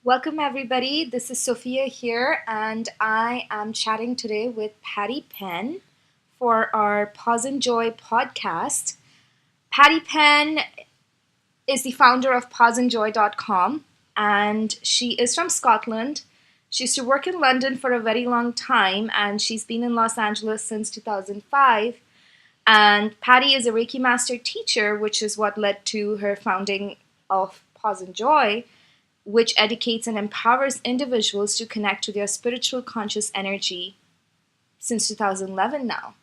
Welcome, everybody. This is Sophia here, and I am chatting today with Patti Penn for our Paws and Joy podcast. Patti Penn is the founder of pawsandjoy.com, and she is from Scotland. She used to work in London for a very long time, and she's been in Los Angeles since 2005. And Patti is a Reiki master teacher, which is what led to her founding of Paws and Joy, which educates and empowers individuals to connect to their spiritual conscious energy since 2011 now.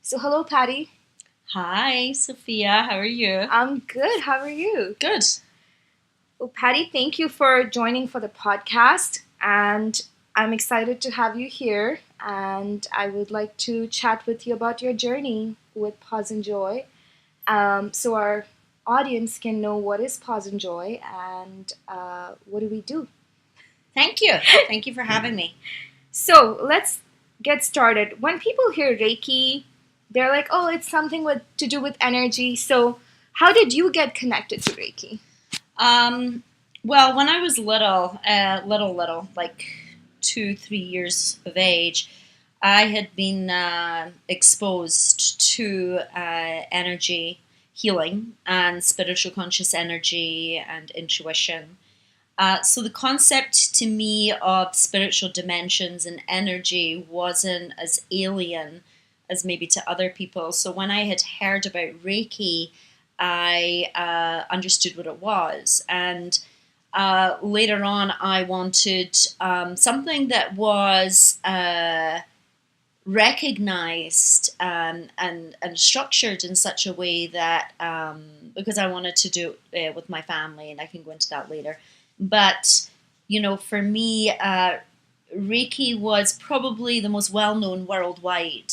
So hello, Patti. Hi, Sophia. How are you? I'm good. How are you? Good. Well, Patti, thank you for joining for the podcast, and I'm excited to have you here, and I would like to chat with you about your journey with Paws and Joy, so our audience can know what is Paws and Joy and what do we do. Thank you. Thank you for having me. So let's get started. When people hear Reiki, they're like, "Oh, it's something to do with energy." So, how did you get connected to Reiki? Well, when I was little, like 2-3 years of age, I had been exposed to energy healing and spiritual conscious energy and intuition. So the concept to me of spiritual dimensions and energy wasn't as alien as maybe to other people. So when I had heard about Reiki, I understood what it was. And later on, I wanted something that was recognized and structured in such a way that, because I wanted to do it with my family, and I can go into that later. But, for me, Reiki was probably the most well-known worldwide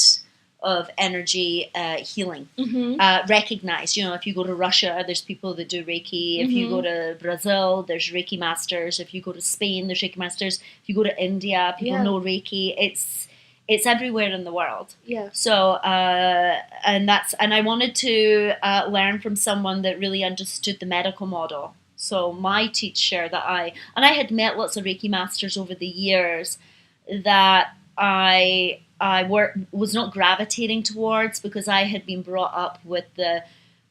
of energy healing. Recognized. If you go to Russia, there's people that do Reiki. If you go to Brazil, there's Reiki masters. If you go to Spain, there's Reiki masters. If you go to India, people know Reiki. It's everywhere in the world. Yeah. So, and I wanted to learn from someone that really understood the medical model. So my teacher I had met lots of Reiki masters over the years that I was not gravitating towards, because I had been brought up with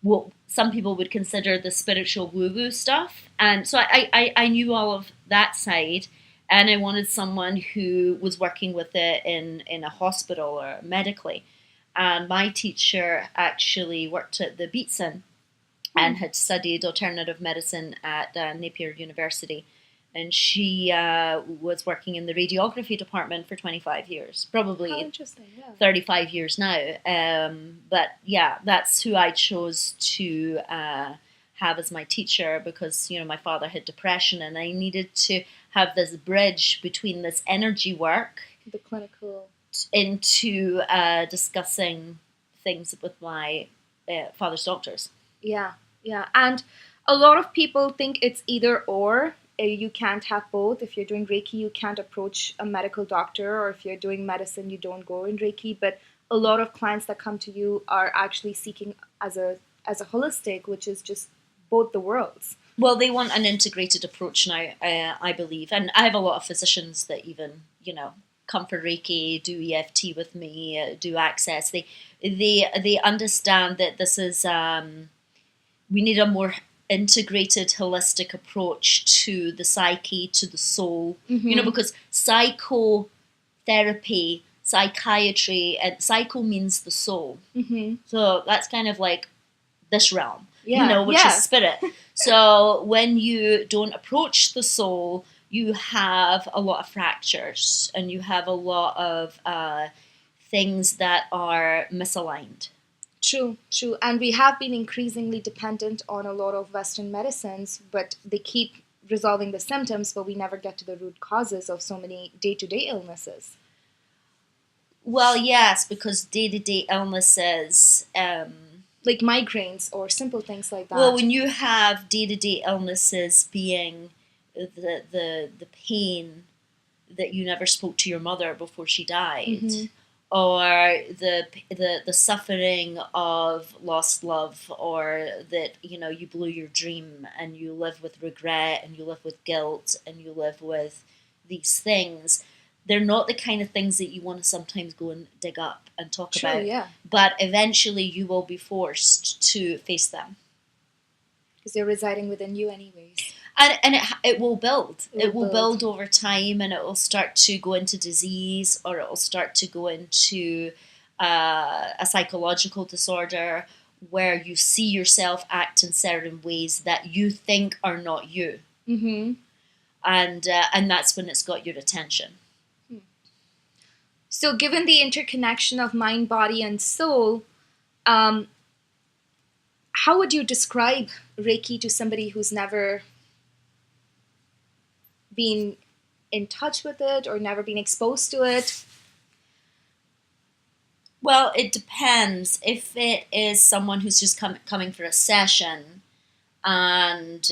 what some people would consider the spiritual woo-woo stuff. And so I knew all of that side, and I wanted someone who was working with it in a hospital or medically. And my teacher actually worked at the Beatson and had studied alternative medicine at Napier University. And she was working in the radiography department for 25 years, probably 35 years now. But yeah, that's who I chose to have as my teacher, because, my father had depression, and I needed to have this bridge between this energy work, the clinical, into discussing things with my father's doctors. Yeah. And a lot of people think it's either or. You can't have both. If you're doing Reiki, you can't approach a medical doctor, or if you're doing medicine, you don't go in Reiki. But a lot of clients that come to you are actually seeking as a holistic, which is just both the worlds. Well, they want an integrated approach now, I believe. And I have a lot of physicians that even, come for Reiki, do EFT with me, do Access. They understand that this is, we need a more integrated, holistic approach to the psyche, to the soul. Because psychotherapy, psychiatry, and psycho means the soul. So that's kind of like this realm, which is spirit. So when you don't approach the soul, you have a lot of fractures, and you have a lot of things that are misaligned. True. And we have been increasingly dependent on a lot of Western medicines, but they keep resolving the symptoms, but we never get to the root causes of so many day-to-day illnesses. Well, yes, because day-to-day illnesses, like migraines or simple things like that. Well, when you have day-to-day illnesses being the pain that you never spoke to your mother before she died, or the suffering of lost love, or that you blew your dream and you live with regret and you live with guilt and you live with these things. They're not the kind of things that you want to sometimes go and dig up and talk True, about. yeah. But eventually you will be forced to face them. Because they're residing within you anyways. And it will build. It will build over time, and it will start to go into disease, or it will start to go into a psychological disorder where you see yourself act in certain ways that you think are not you. Mm-hmm. And that's when it's got your attention. So given the interconnection of mind, body, and soul, how would you describe Reiki to somebody who's never been in touch with it or never been exposed to it? Well, it depends. If it is someone who's just coming for a session, and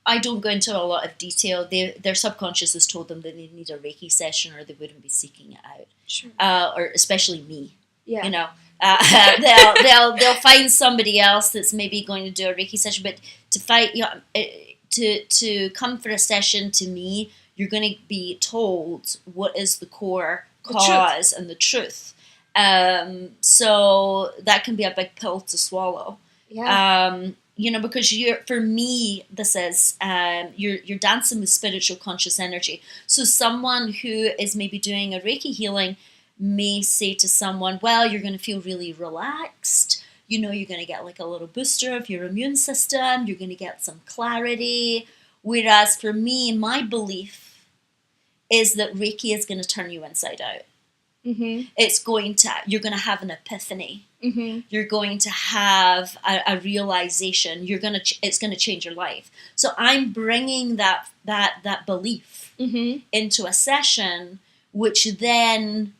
I don't go into a lot of detail. Their subconscious has told them that they need a Reiki session, or they wouldn't be seeking it out. Sure. Or especially me. Yeah. They'll find somebody else that's maybe going to do a Reiki session. But to come for a session, to me, you're going to be told what is the core cause and the truth. So that can be a big pill to swallow. Yeah. Because for me, this is you're dancing with spiritual conscious energy. So someone who is maybe doing a Reiki healing may say to someone, well, you're going to feel really relaxed. You're going to get like a little booster of your immune system. You're going to get some clarity. Whereas for me, my belief is that Reiki is going to turn you inside out. Mm-hmm. You're going to have an epiphany. Mm-hmm. You're going to have a realization. It's going to change your life. So I'm bringing that belief Mm-hmm. into a session, which then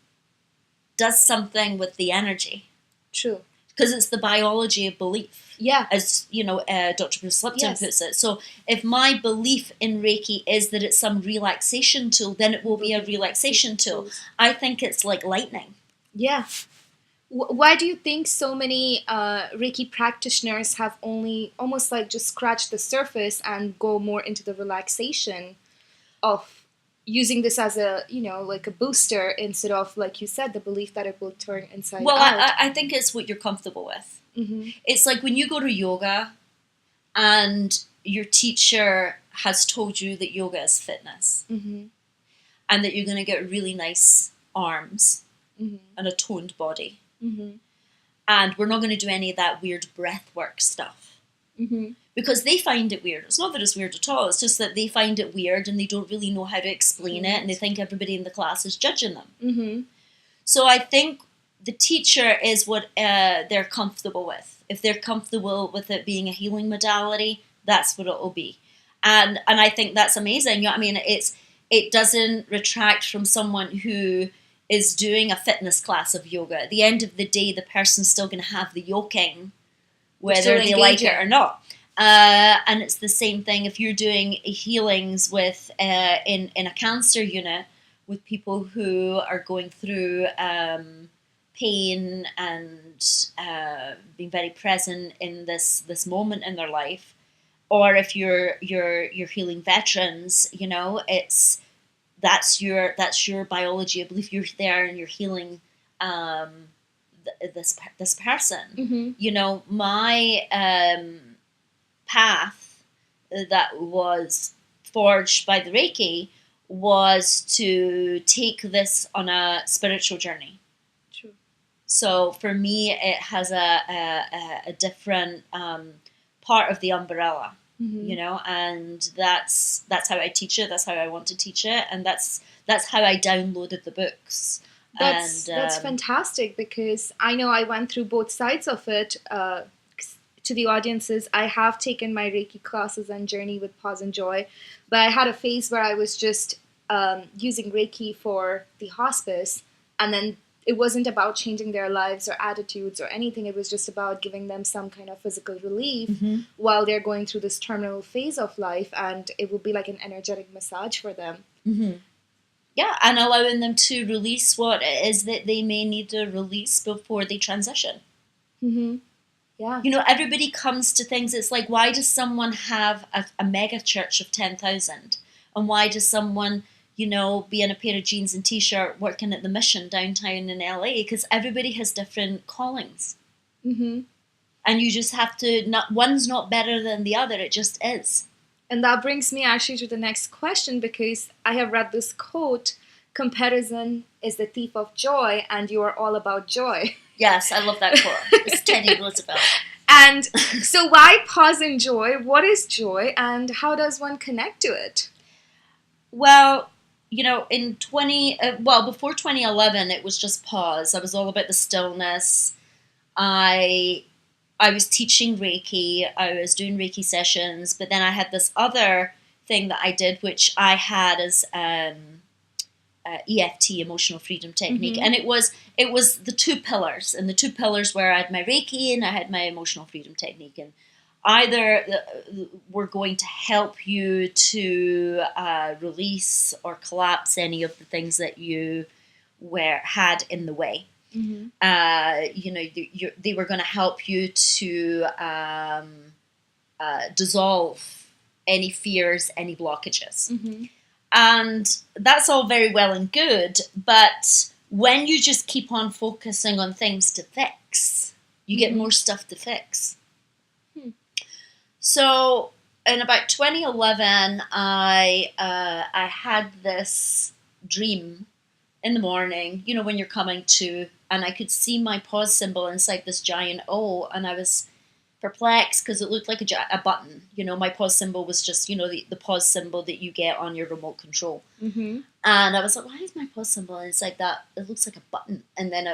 does something with the energy. True. Because it's the biology of belief. Yeah. As Dr. Bruce Lipton Yes. puts it. So if my belief in Reiki is that it's some relaxation tool, then it will be a relaxation tool. I think it's like lightning. Yeah. Why do you think so many Reiki practitioners have only almost like just scratched the surface and go more into the relaxation of using this as a, like a booster instead of, like you said, the belief that it will turn inside out? Well, I think it's what you're comfortable with. Mm-hmm. It's like when you go to yoga and your teacher has told you that yoga is fitness, Mm-hmm. and that you're going to get really nice arms Mm-hmm. and a toned body. Mm-hmm. And we're not going to do any of that weird breath work stuff. Mm-hmm. Because they find it weird. It's not that it's weird at all. It's just that they find it weird and they don't really know how to explain it, and they think everybody in the class is judging them. Mm-hmm. So I think the teacher is what they're comfortable with. If they're comfortable with it being a healing modality, that's what it will be. And I think that's amazing. I mean, it doesn't retract from someone who is doing a fitness class of yoga. At the end of the day, the person's still going to have the yoking, whether they like it or not. And it's the same thing if you're doing healings with in a cancer unit with people who are going through pain and being very present in this moment in their life, or if you're healing veterans, that's your biology. I believe you're there and you're healing this person. Mm-hmm. My path that was forged by the Reiki was to take this on a spiritual journey. True. So for me, it has a different part of the umbrella, Mm-hmm. and that's how I teach it. That's how I want to teach it, and that's how I downloaded the books. That's fantastic, because I know I went through both sides of it. To the audiences, I have taken my Reiki classes and journey with Paws and Joy, but I had a phase where I was just using Reiki for the hospice, and then it wasn't about changing their lives or attitudes or anything. It was just about giving them some kind of physical relief while they're going through this terminal phase of life, and it would be like an energetic massage for them. Mm-hmm. Yeah, and allowing them to release what it is that they may need to release before they transition. Mm-hmm. Yeah. You know, everybody comes to things. It's like, why does someone have a mega church of 10,000? And why does someone, you know, be in a pair of jeans and t-shirt working at the Mission downtown in LA? Because everybody has different callings. Mm-hmm. And you just have to, not one's not better than the other. It just is. And that brings me actually to the next question, because I have read this quote: comparison is the thief of joy, and you are all about joy. Yes, I love that quote. It's Teddy Roosevelt. And so why Paws and Joy? What is joy, and how does one connect to it? Well, you know, before 2011, it was just pause. I was all about the stillness. I I was teaching Reiki. I was doing Reiki sessions, but then I had this other thing that I did, which I had as EFT, emotional freedom technique, Mm-hmm. and it was the two pillars, and the two pillars were I had my Reiki and I had my emotional freedom technique, and either were going to help you to release or collapse any of the things that you had in the way. Mm-hmm. They were going to help you to dissolve any fears, any blockages. Mm-hmm. And that's all very well and good, but when you just keep on focusing on things to fix, you get more stuff to fix. So in about 2011, I had this dream in the morning, you know, when you're coming to, and I could see my pause symbol inside this giant O, and I was perplexed because it looked like a button. You know, my pause symbol was just, you know, the pause symbol that you get on your remote control. Mm-hmm. And I was like, why is my pause symbol inside that? It looks like a button. And then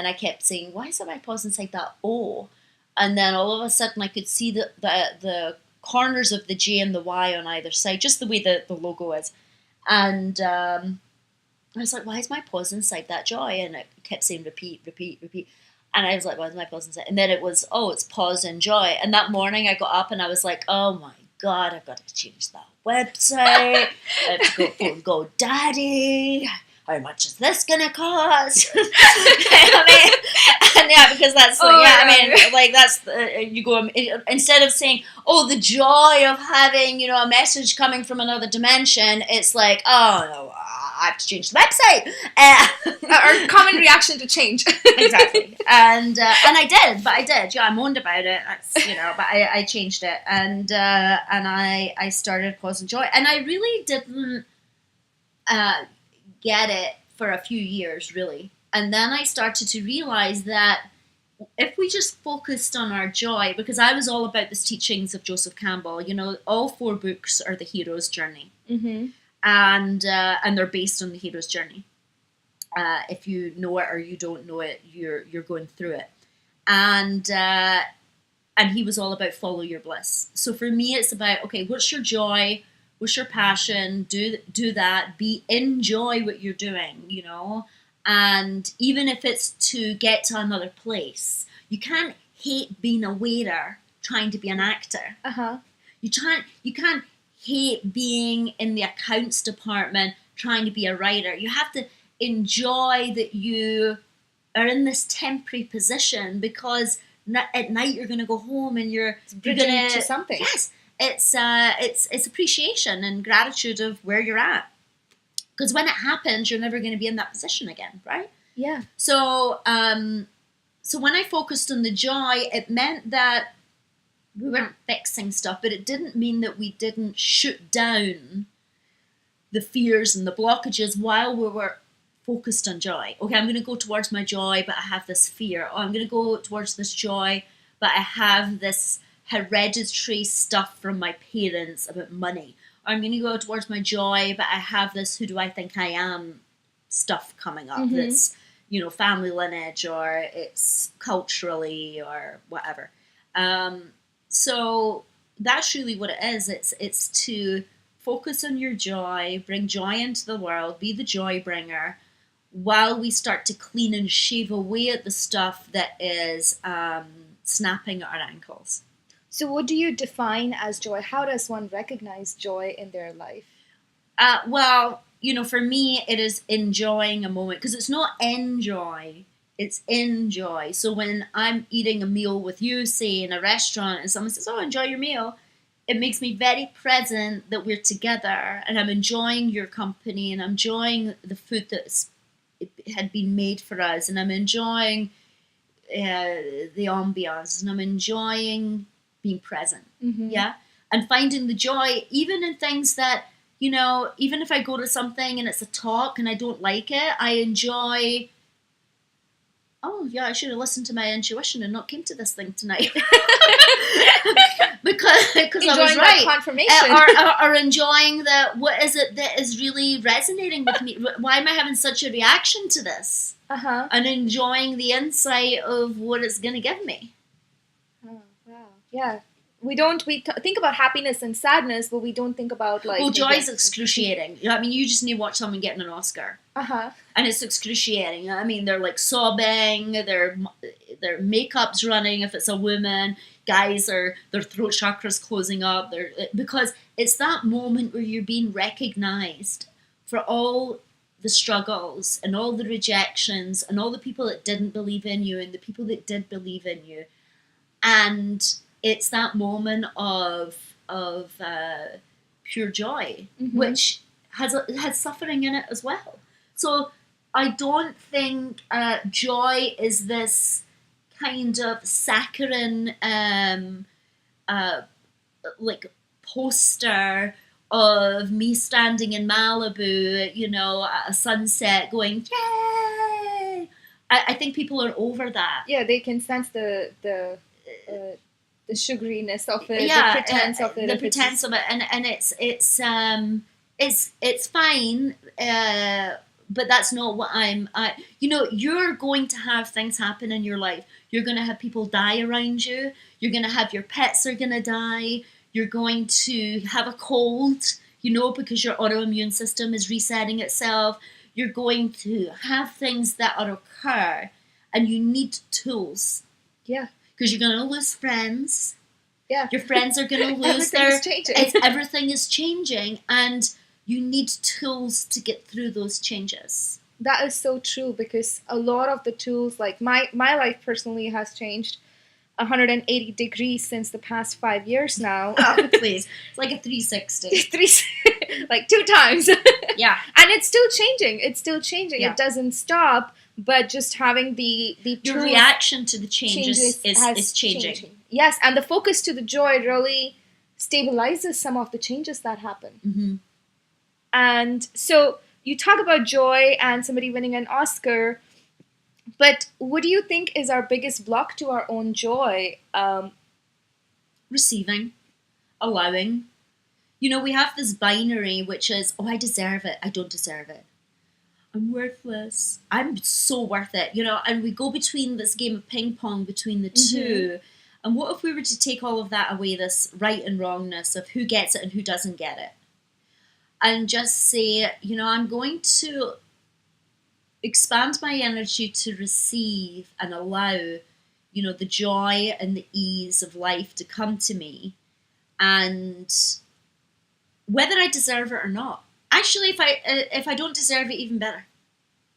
I kept saying, why is my pause inside that O? And then all of a sudden I could see the corners of the J and the Y on either side, just the way the logo is. And I was like, why is my pause inside that joy? And it kept saying repeat, repeat, repeat. And I was like, why is my pause inside? And then it was, oh, it's Paws and Joy. And that morning I got up and I was like, oh my God, I've got to change that website. I have to go for GoDaddy. How much is this going to cost? I mean, and yeah, because that's, you go, instead of saying, oh, the joy of having, you know, a message coming from another dimension, it's like, oh, no, I have to change the website. Our common reaction to change. Exactly. And I did. Yeah, I moaned about it. That's, you know, but I changed it. And I started Paws and Joy. And I really didn't get it for a few years, really. And then I started to realize that if we just focused on our joy, because I was all about the teachings of Joseph Campbell, you know, all 4 books are the hero's journey. Mm-hmm. And they're based on the hero's journey. If you know it or you don't know it, you're going through it. And he was all about follow your bliss. So for me, it's about, okay, what's your joy? What's your passion? Do that. Enjoy what you're doing, you know. And even if it's to get to another place, you can't hate being a waiter trying to be an actor. Uh-huh. You can't hate being in the accounts department trying to be a writer. You have to enjoy that you are in this temporary position, because at night you're going to go home and you're going to something. Yes, it's appreciation and gratitude of where you're at. Because when it happens, you're never going to be in that position again, right? Yeah. So when I focused on the joy, it meant that we weren't fixing stuff, but it didn't mean that we didn't shoot down the fears and the blockages while we were focused on joy. Okay, I'm going to go towards my joy, but I have this fear. Oh, I'm going to go towards this joy, but I have this hereditary stuff from my parents about money. Or I'm going to go towards my joy, but I have this who do I think I am stuff coming up. Mm-hmm. That's, you know, family lineage, or it's culturally or whatever. So that's really what it is. It's to focus on your joy, bring joy into the world, be the joy bringer, while we start to clean and shave away at the stuff that is snapping at our ankles. So what do you define as joy? How does one recognize joy in their life? Well, for me, it is enjoying a moment, because it's not enjoy, it's enjoy. So when I'm eating a meal with you, say in a restaurant, and someone says, "Oh, enjoy your meal," it makes me very present that we're together, and I'm enjoying your company, and I'm enjoying the food that had been made for us, and I'm enjoying the ambiance, and I'm enjoying being present. Mm-hmm. Yeah, and finding the joy even in things that, even if I go to something and it's a talk and I don't like it, I enjoy. Oh yeah, I should have listened to my intuition and not came to this thing tonight. because I was Enjoying right. that confirmation. Or enjoying what is it that is really resonating with me? Why am I having such a reaction to this? Uh-huh. And enjoying the insight of what it's going to give me. Oh, wow. Yeah. We think about happiness and sadness, but we don't think about Well, joy is excruciating. I mean, you just need to watch someone getting an Oscar. Uh-huh. And it's excruciating. I mean, they're like sobbing, their makeup's running if it's a woman, guys their throat chakras closing up. Because it's that moment where you're being recognized for all the struggles and all the rejections and all the people that didn't believe in you and the people that did believe in you. And it's that moment of pure joy, mm-hmm. which has suffering in it as well. So I don't think joy is this kind of saccharine like poster of me standing in Malibu, at a sunset going, yay! I think people are over that. Yeah, they can sense the sugariness of it, yeah, the pretense of it. The pretense of it, and it's fine, but that's not what you're going to have things happen in your life. You're going to have people die around you. You're going to have your pets are going to die. You're going to have a cold, because your autoimmune system is resetting itself. You're going to have things that occur, and you need tools. Yeah. Because you're going to lose friends. Yeah. Your friends are going to lose everything is changing, and you need tools to get through those changes. That is so true, because a lot of the tools, like my life personally has changed 180 degrees since the past 5 years now. Oh, please. It's like a 360. Like 2 times. Yeah. And it's still changing. Yeah. It doesn't stop, but just having the your reaction to the changes is changing. Yes, and the focus to the joy really stabilizes some of the changes that happen. Mm-hmm. And so you talk about joy and somebody winning an Oscar, but what do you think is our biggest block to our own joy? Receiving, allowing. We have this binary, which is, I deserve it, I don't deserve it. I'm worthless, I'm so worth it, and we go between this game of ping pong between the two. And what if we were to take all of that away, this right and wrongness of who gets it and who doesn't get it, and just say, I'm going to expand my energy to receive and allow, the joy and the ease of life to come to me, and whether I deserve it or not. Actually, if I don't deserve it, even better.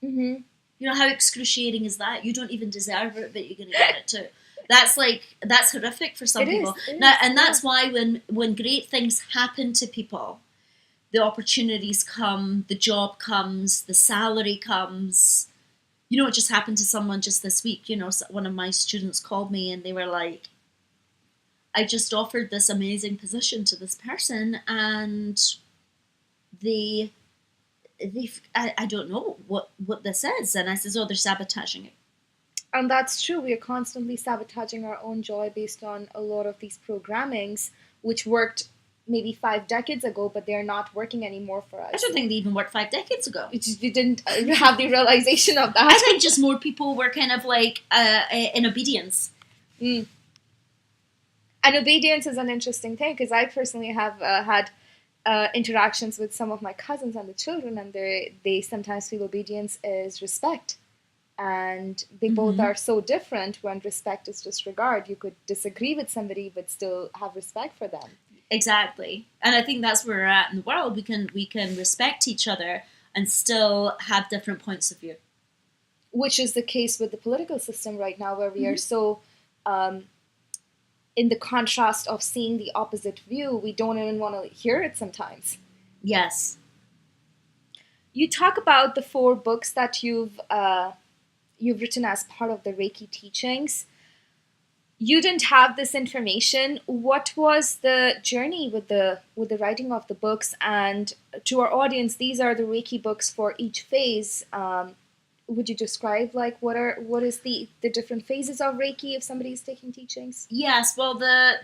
Mm-hmm. How excruciating is that? You don't even deserve it, but you're going to get it too. That's horrific for some people. That's why when great things happen to people, the opportunities come, the job comes, the salary comes. It just happened to someone just this week. One of my students called me and they were like, I just offered this amazing position to this person, and I don't know what this is. And I says, they're sabotaging it. And that's true. We are constantly sabotaging our own joy based on a lot of these programmings, which worked maybe 5 decades ago, but they're not working anymore for us. I don't think they even worked 5 decades ago. You didn't have the realization of that. I think just more people were kind of like in obedience. Mm. And obedience is an interesting thing, because I personally have had interactions with some of my cousins and the children, and they sometimes feel obedience is respect. And they both are so different when respect is disregard. You could disagree with somebody but still have respect for them. Exactly. And I think that's where we're at in the world. We can respect each other and still have different points of view. Which is the case with the political system right now, where we are so in the contrast of seeing the opposite view, we don't even want to hear it sometimes. Yes. You talk about the 4 books that you've written as part of the Reiki teachings. You didn't have this information. What was the journey with the writing of the books? And to our audience, these are the Reiki books for each phase. Would you describe like what is the different phases of Reiki if somebody is taking teachings? Yes. Well, the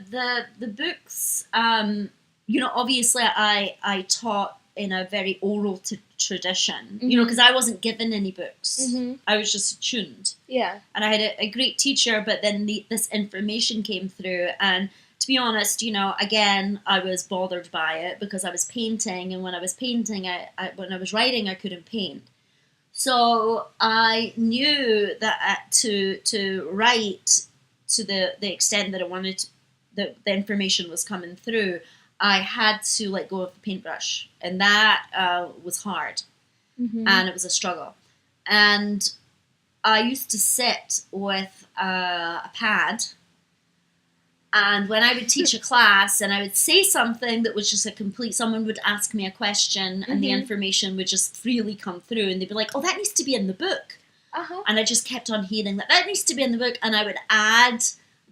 books. Obviously, I taught in a very oral tradition. Because I wasn't given any books. Mm-hmm. I was just attuned. Yeah. And I had a great teacher, but then this information came through, and to be honest, again, I was bothered by it because I was painting, and when I was painting, when I was writing, I couldn't paint. So I knew that to write to the extent that I wanted, the information was coming through, I had to let go of the paintbrush, and that was hard, and it was a struggle. And I used to sit with a pad, and when I would teach a class and I would say something that was just someone would ask me a question, and the information would just freely come through, and they'd be like, oh, that needs to be in the book. And I just kept on hearing that needs to be in the book, and I would add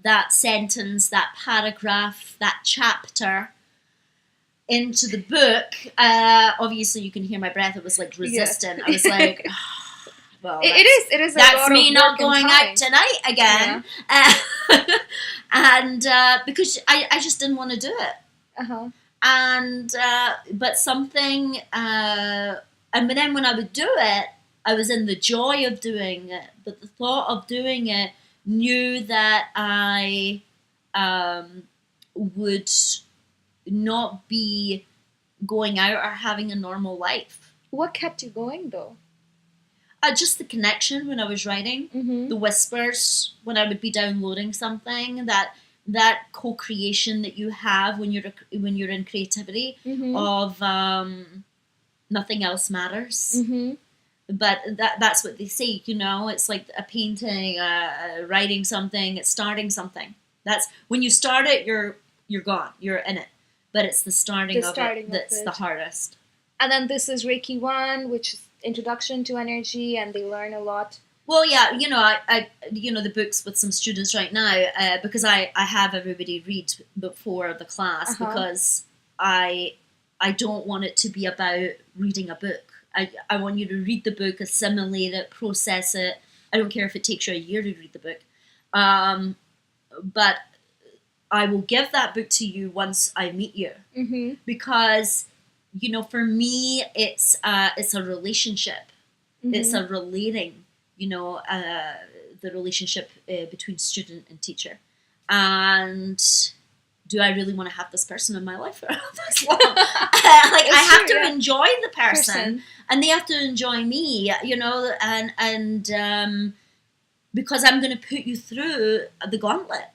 that sentence, that paragraph, that chapter into the book. Obviously, you can hear my breath. It was like resistant. Yeah. I was like, oh, well, it is. That's me not going out tonight again. Yeah. And because I just didn't want to do it. And but something, and then when I would do it, I was in the joy of doing it. But the thought of doing it knew that I would not be going out or having a normal life. What kept you going though? Just the connection when I was writing, the whispers when I would be downloading something, that co-creation that you have when you're in creativity of nothing else matters. But that's what they say, it's like a painting, writing something, it's starting something. That's when you start it, you're gone, you're in it. But it's the starting of it that's the hardest. And then this is Reiki 1, which is introduction to energy, and they learn a lot. Well, yeah, I the books with some students right now, because I have everybody read before the class, because I don't want it to be about reading a book. I want you to read the book, assimilate it, process it. I don't care if it takes you a year to read the book. But I will give that book to you once I meet you. Because, for me, it's a relationship. It's a relating, the relationship between student and teacher. And do I really want to have this person in my life for this long? I have to enjoy the person, and they have to enjoy me, and because I'm going to put you through the gauntlet.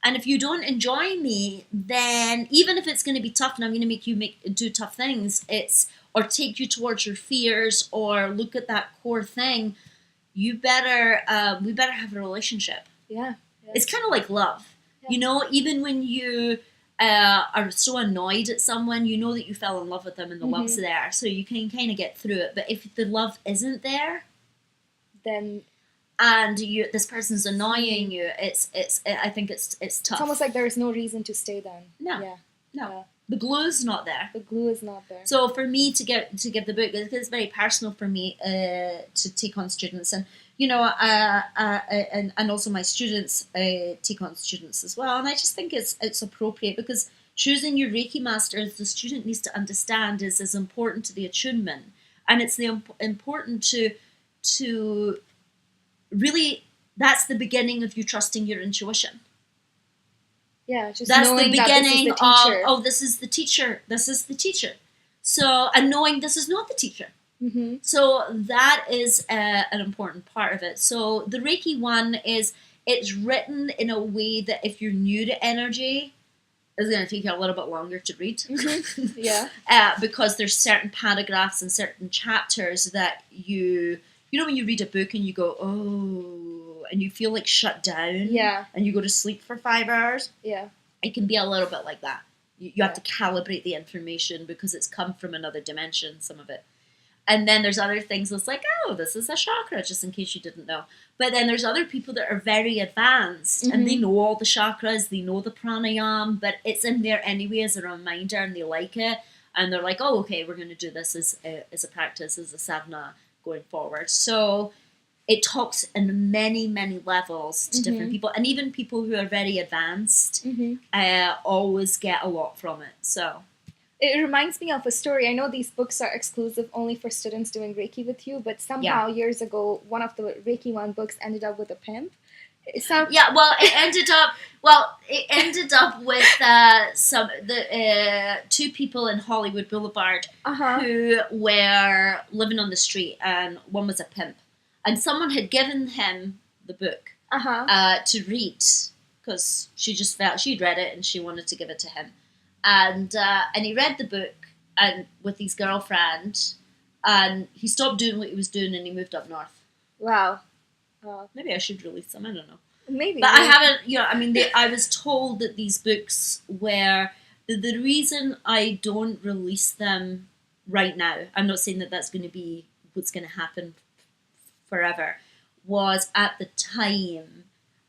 And if you don't enjoy me, then even if it's going to be tough and I'm going to make you do tough things, or take you towards your fears or look at that core thing, we better have a relationship. Yeah. It's kind of like love. Yeah. Even when you are so annoyed at someone, that you fell in love with them and the love's there. So you can kind of get through it. But if the love isn't there, then... and this person's annoying you, I think it's tough. It's almost like there's no reason to stay then. No. Yeah. No. Yeah. The glue's not there. The glue is not there. So for me to give the book, it's very personal for me to take on students, and and also my students take on students as well. And I just think it's appropriate, because choosing your Reiki master, as the student needs to understand, is as important to the attunement, and it's important to really, that's the beginning of you trusting your intuition. Yeah, just that's knowing the beginning that this is the teacher. This is the teacher. So, and knowing this is not the teacher. So that is an important part of it. So the Reiki 1 it's written in a way that if you're new to energy, is going to take you a little bit longer to read. Mm-hmm. Yeah. Because there's certain paragraphs and certain chapters that you know when you read a book and you go, oh, and you feel like shut down. Yeah. And you go to sleep for 5 hours. Yeah. It can be a little bit like that. You have to calibrate the information because it's come from another dimension, some of it. And then there's other things that's like, oh, this is a chakra, just in case you didn't know. But then there's other people that are very advanced and they know all the chakras, they know the pranayam, but it's in there anyway as a reminder and they like it. And they're like, oh, okay, we're going to do this as a practice, as a sadhana going forward. So it talks in many, many levels to different people. And even people who are very advanced always get a lot from it. So it reminds me of a story. I know these books are exclusive only for students doing Reiki with you, but somehow years ago, one of the Reiki 1 books ended up with a pimp. It ended up with two people in Hollywood Boulevard who were living on the street, and one was a pimp, and someone had given him the book to read because she just felt she'd read it and she wanted to give it to him. And he read the book and with his girlfriend, and he stopped doing what he was doing and he moved up north. Wow. Maybe I should release them. I don't know. Maybe. But I haven't. I was told that these books were the reason I don't release them right now. I'm not saying that that's going to be what's going to happen forever. Was at the time,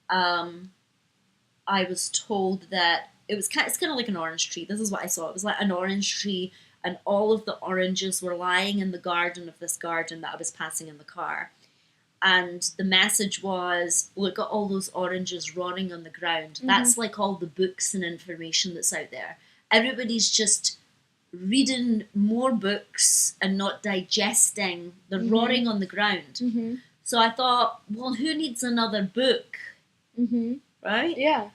I was told that. It's kind of like an orange tree. This is what I saw. It was like an orange tree, and all of the oranges were lying in the garden of this garden that I was passing in the car. And the message was, look at all those oranges rotting on the ground. That's like all the books and information that's out there. Everybody's just reading more books and not digesting the rotting on the ground. So I thought, well, who needs another book? Right? Yeah.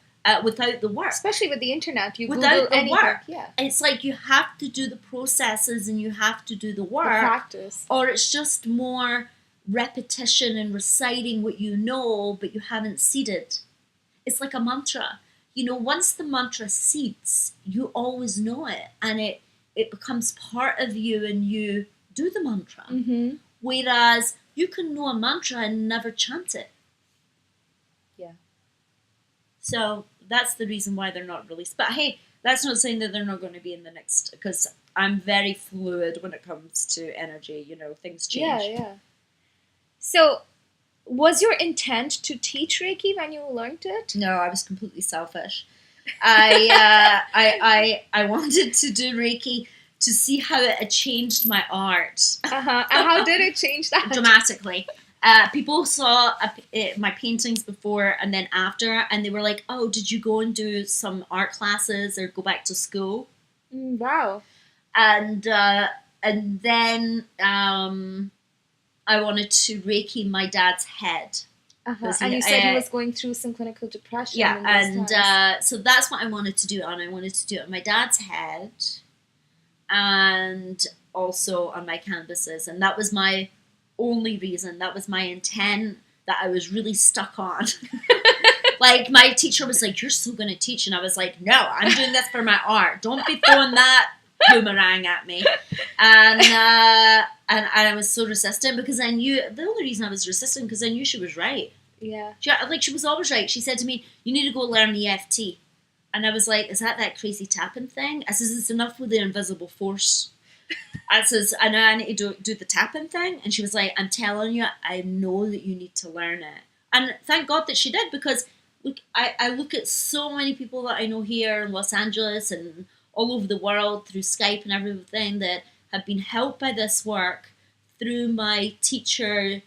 Without the work. Especially with the internet. You without Google the anything. work. Yeah. It's like you have to do the processes and you have to do the work. The practice. Or it's just more repetition and reciting what you know, but you haven't seeded. It's like a mantra. Once the mantra seeds, you always know it. And it becomes part of you and you do the mantra. Whereas you can know a mantra and never chant it. Yeah. So that's the reason why they're not released. But hey, that's not saying that they're not going to be in the next, because I'm very fluid when it comes to energy. Things change. Yeah. So, was your intent to teach Reiki when you learned it? No, I was completely selfish. I wanted to do Reiki to see how it had changed my art. And how did it change that? Dramatically. People saw my paintings before and then after, and they were like, oh, did you go and do some art classes or go back to school? Wow. And then I wanted to Reiki my dad's head. And you said he was going through some clinical depression. Yeah, and so that's what I wanted to do, and I wanted to do it on my dad's head and also on my canvases, and that was my only reason. That was my intent that I was really stuck on. Like, my teacher was like, you're still going to teach, and I was like, no, I'm doing this for my art. Don't be throwing that boomerang at me. And I was so resistant because I knew, the only reason I was resistant because I knew she was right. Yeah. She was always right. She said to me, you need to go learn EFT. And I was like, is that crazy tapping thing? I says, it's enough with the invisible force. I says, I know I need to do the tapping thing. And she was like, I'm telling you, I know that you need to learn it. And thank God that she did, because look, I look at so many people that I know here in Los Angeles and all over the world through Skype and everything that have been helped by this work through my teacher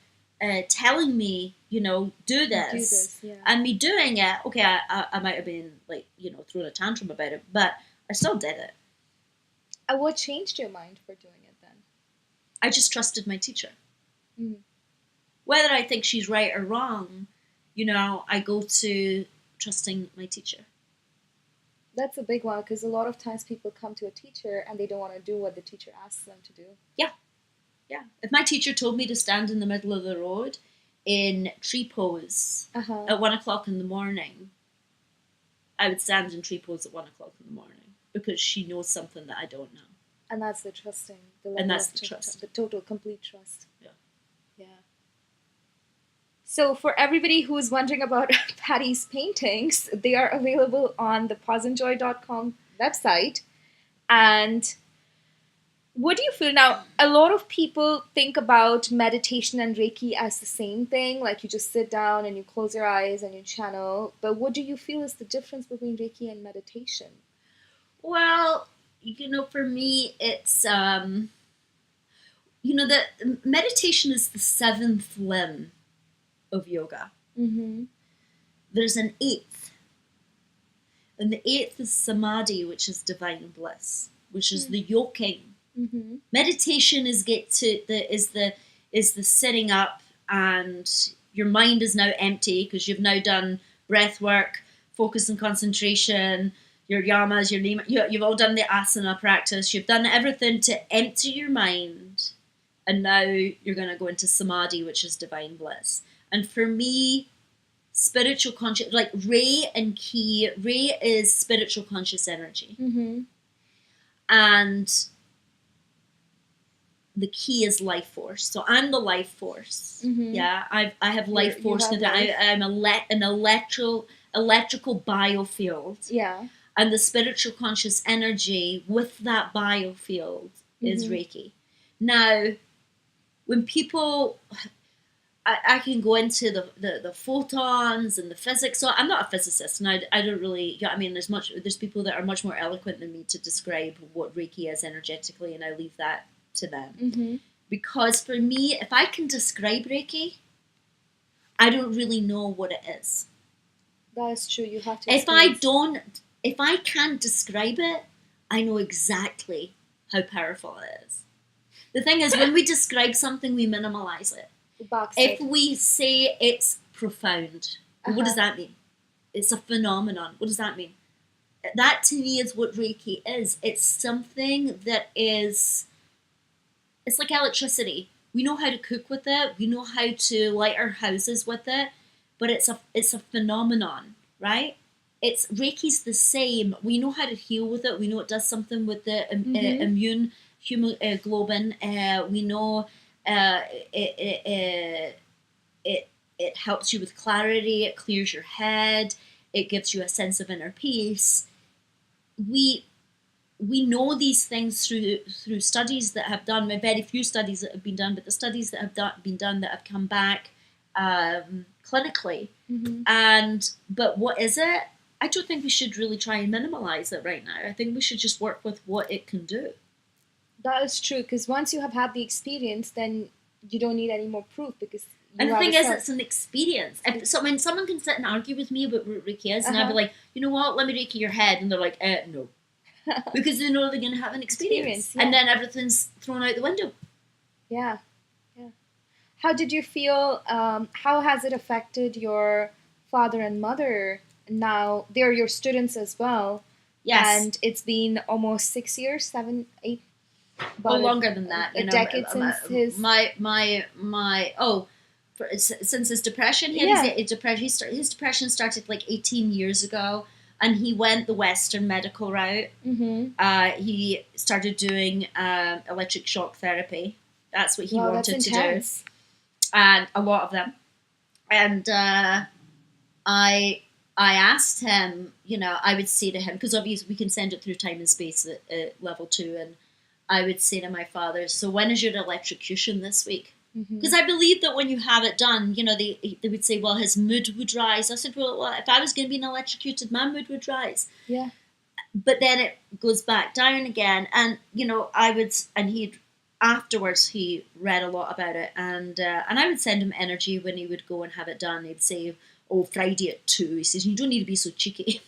telling me, do this. Yeah. And me doing it, okay, I might have been like, throwing a tantrum about it, but I still did it. And what changed your mind for doing it then? I just trusted my teacher. Mm. Whether I think she's right or wrong, I go to trusting my teacher. That's a big one, because a lot of times people come to a teacher and they don't want to do what the teacher asks them to do. Yeah. If my teacher told me to stand in the middle of the road in tree pose at 1:00 in the morning, I would stand in tree pose at 1 o'clock in the morning because she knows something that I don't know. And that's the trusting, the level And that's of the trust. the total, complete trust. Yeah. Yeah. So for everybody who is wondering about Patti's paintings, they are available on the pawsandjoy.com website. And what do you feel now? A lot of people think about meditation and Reiki as the same thing, like you just sit down and you close your eyes and you channel. But what do you feel is the difference between Reiki and meditation? Well, for me, it's the meditation is the 7th limb of yoga. Mm-hmm. There's an 8th, and the 8th is samadhi, which is divine bliss, which is the yoking. Mm-hmm. Meditation is the sitting up and your mind is now empty because you've now done breath work, focus and concentration, your yamas, your nima, you've all done the asana practice. You've done everything to empty your mind, and now you're going to go into samadhi, which is divine bliss. And for me, spiritual conscious, like Ray and Ki, Ray is spiritual conscious energy, Mm-hmm. and the Ki is life force. So I'm the life force. Mm-hmm. Yeah, I have life force. have life. I'm an electrical biofield. Yeah. And the spiritual conscious energy with that biofield is Reiki. Now, when people, I can go into the photons and the physics. So I'm not a physicist, and I don't really. Yeah, I mean, there's people that are much more eloquent than me to describe what Reiki is energetically, and I leave that to them. Mm-hmm. Because for me, if I can describe Reiki, I don't really know what it is. That is true. You have to. If I can't describe it, I know exactly how powerful it is. The thing is, when we describe something, we minimalize it. If we say it's profound, what does that mean? It's a phenomenon. What does that mean? That to me is what Reiki is. It's something that is, it's like electricity. We know how to cook with it. We know how to light our houses with it. But it's a phenomenon, right? Reiki's the same. We know how to heal with it. We know it does something with the immune hemoglobin. We know it helps you with clarity. It clears your head. It gives you a sense of inner peace. We know these things through studies that have done. Very few studies that have been done, but the studies that have been done that have come back clinically. But what is it? I don't think we should really try and minimalize it right now. I think we should just work with what it can do. That is true, because once you have had the experience, then you don't need any more proof, because and the thing is, it's an experience. So when someone can sit and argue with me about what Reiki is, and I'll be like, you know what, let me Reiki your head, and they're like, no. Because they know they're going to have an experience. And then everything's thrown out the window. Yeah. How did you feel, how has it affected your father and mother? Now, they're your students as well. Yes. And it's been almost 6 years, 7, 8. Longer than that. A decade since his... since his depression. His depression started like 18 years ago. And he went the Western medical route. He started doing electric shock therapy. That's what he wanted to do. And a lot of them. And I asked him, I would say to him, because obviously we can send it through time and space at level 2, and I would say to my father, so when is your electrocution this week? Because I believe that when you have it done, they would say, well, his mood would rise. I said, well, if I was going to be electrocuted, my mood would rise. Yeah. But then it goes back down again. And, afterwards he read a lot about it. And I would send him energy when he would go and have it done. He'd say, oh, Friday at 2. He says, you don't need to be so cheeky.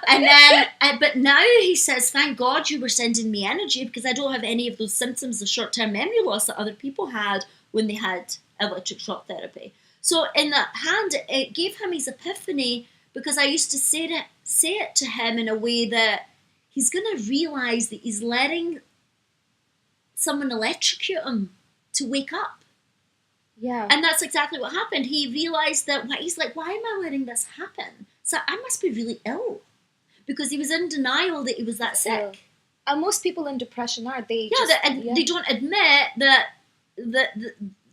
And then, but now he says, thank God you were sending me energy, because I don't have any of those symptoms of short-term memory loss that other people had when they had electric shock therapy. So in that hand, it gave him his epiphany, because I used to say it to him in a way that he's going to realize that he's letting someone electrocute him to wake up. Yeah. And that's exactly what happened. He realized that he's like, why am I letting this happen? So I must be really ill, because he was in denial that he was that sick. And most people in depression are. They they don't admit that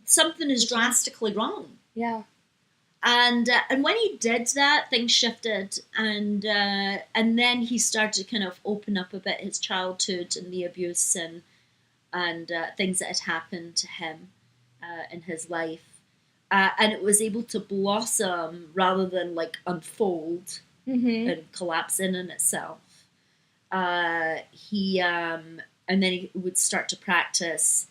something is drastically wrong. Yeah. And when he did that, things shifted, and then he started to kind of open up a bit his childhood and the abuse and things that had happened to him in his life, and it was able to blossom rather than like unfold and collapse in itself. He and then he would start to practice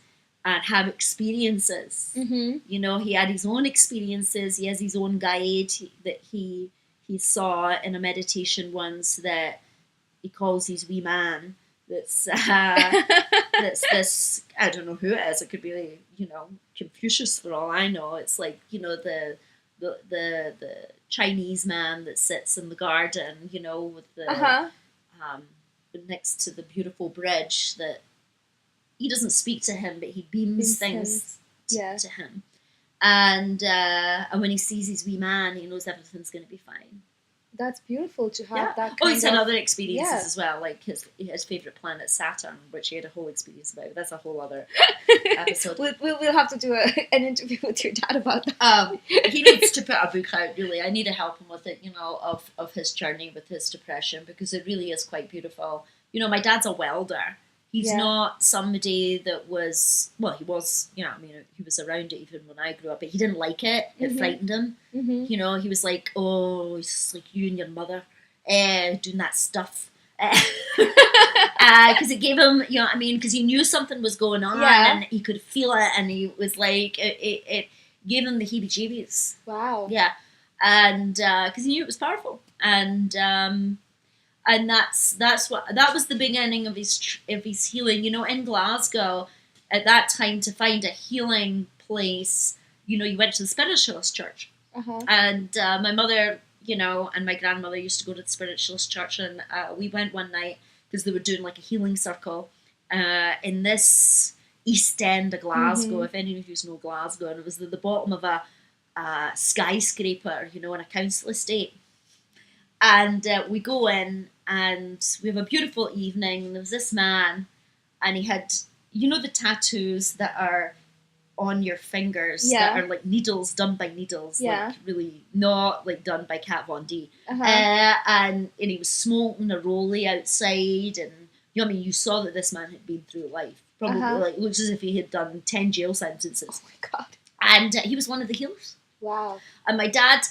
and have experiences. You know, he had his own experiences. He has his own guide that he saw in a meditation once that he calls his wee man. That's that's this. I don't know who it is. It could be, you know, Confucius for all I know. It's like, you know, the Chinese man that sits in the garden, you know, with the next to the beautiful bridge, that he doesn't speak to him, but he beams things to him. And when he sees his wee man, he knows everything's going to be fine. That's beautiful to have that kind he's had other experiences as well, like his favourite planet, Saturn, which he had a whole experience about. That's a whole other episode. We'll have to do an interview with your dad about that. He needs to put a book out, really. I need to help him with it, you know, of his journey with his depression, because it really is quite beautiful. You know, my dad's a welder. He's not somebody that was, well, he was, you know, I mean, he was around it even when I grew up, but he didn't like it. It frightened him. You know, he was like, oh, it's like you and your mother doing that stuff. Because it gave him, you know what I mean, because he knew something was going on and he could feel it, and he was like, it gave him the heebie-jeebies. Wow. Yeah. And because he knew it was powerful. And that was the beginning of his healing. You know, in Glasgow at that time, to find a healing place, you know, you went to the Spiritualist church, and my mother, you know, and my grandmother used to go to the Spiritualist church, and we went one night because they were doing like a healing circle in this East End of Glasgow. If any of you know Glasgow, and it was at the bottom of a skyscraper, you know, in a council estate. And we go in, and we have a beautiful evening. And there was this man, and he had, you know, the tattoos that are on your fingers that are like needles, done by needles, like really not like done by Kat Von D. And he was smoking a rollie outside, and you know what I mean, you saw that this man had been through life. Probably like it looks as if he had done 10 jail sentences. Oh my God. And he was one of the healers. Wow. And my dad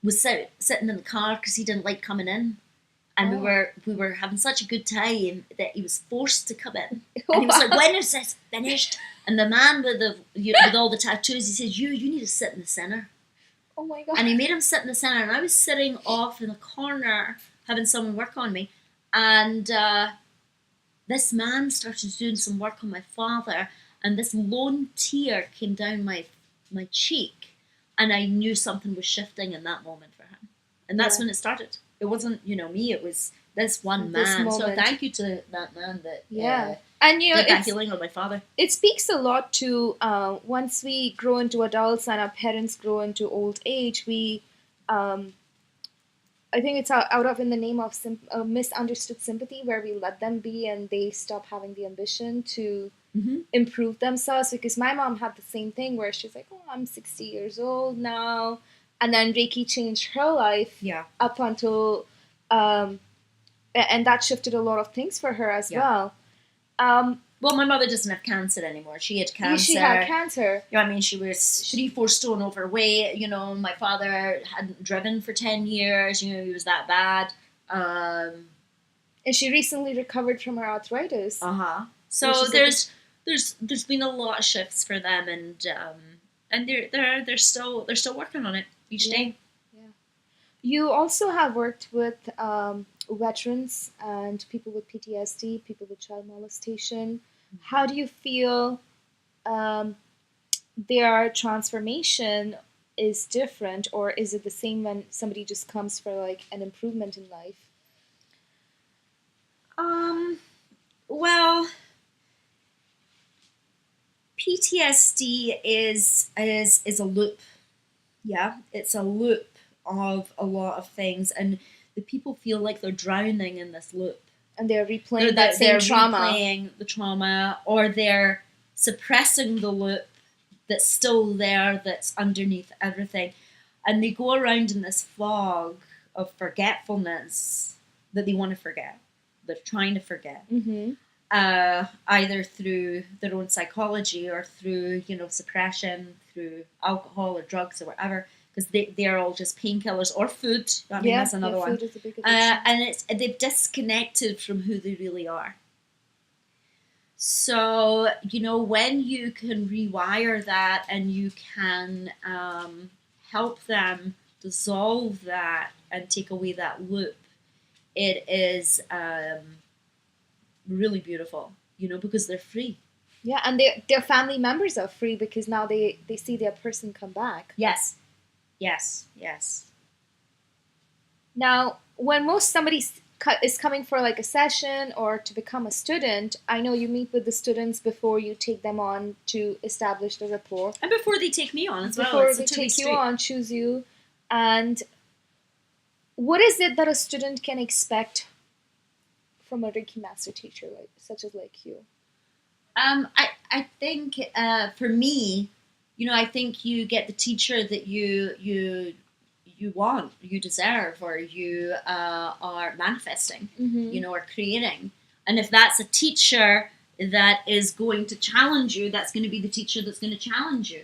was sitting in the car because he didn't like coming in, and we were having such a good time that he was forced to come in. And he was like, "When is this finished?" And the man with all the tattoos, he says, "You need to sit in the center." Oh my God! And he made him sit in the center, and I was sitting off in the corner having someone work on me, and this man started doing some work on my father, and this lone tear came down my cheek. And I knew something was shifting in that moment for him. And that's when it started. It wasn't, you know, me. It was this one man. So thank you to that man that and you know, did that healing on my father. It speaks a lot to once we grow into adults and our parents grow into old age, we, I think it's out of in the name of misunderstood sympathy, where we let them be and they stop having the ambition to improve themselves. Because my mom had the same thing where she's like, oh, I'm 60 years old now, and then Reiki changed her life up until and that shifted a lot of things for her as well. Well, my mother doesn't have cancer anymore. She had cancer. She had cancer. You know what I mean? She was 3-4 stone overweight. You know, my father hadn't driven for 10 years. You know, he was that bad. And she recently recovered from her arthritis. So there's been a lot of shifts for them, and they're still working on it each day. Yeah. You also have worked with veterans and people with PTSD, people with child molestation. How do you feel their transformation is different, or is it the same when somebody just comes for like an improvement in life? Well, PTSD is a loop. Yeah, it's a loop of a lot of things, and the people feel like they're drowning in this loop. And they're replaying that same trauma. Replaying the trauma, or they're suppressing the loop that's still there, that's underneath everything. And they go around in this fog of forgetfulness that they want to forget. They're trying to forget. Mm-hmm. Either through their own psychology or through, suppression, through alcohol or drugs or whatever, because they're all just painkillers or food. I mean, that's another one. Food is a big addiction. And they've disconnected from who they really are. So, when you can rewire that and you can help them dissolve that and take away that loop, it is really beautiful, because they're free. Yeah, and their family members are free because now they see their person come back. Yes. Now, when somebody is coming for like a session or to become a student, I know you meet with the students before you take them on to establish the rapport. And before they take me on as well. Before they take you on, choose you. And what is it that a student can expect from a Reiki master teacher such as you? I think for me, I think you get the teacher that you want, you deserve, or you are manifesting, Mm-hmm. Or creating. And if that's a teacher that is going to challenge you, that's going to be the teacher that's going to challenge you.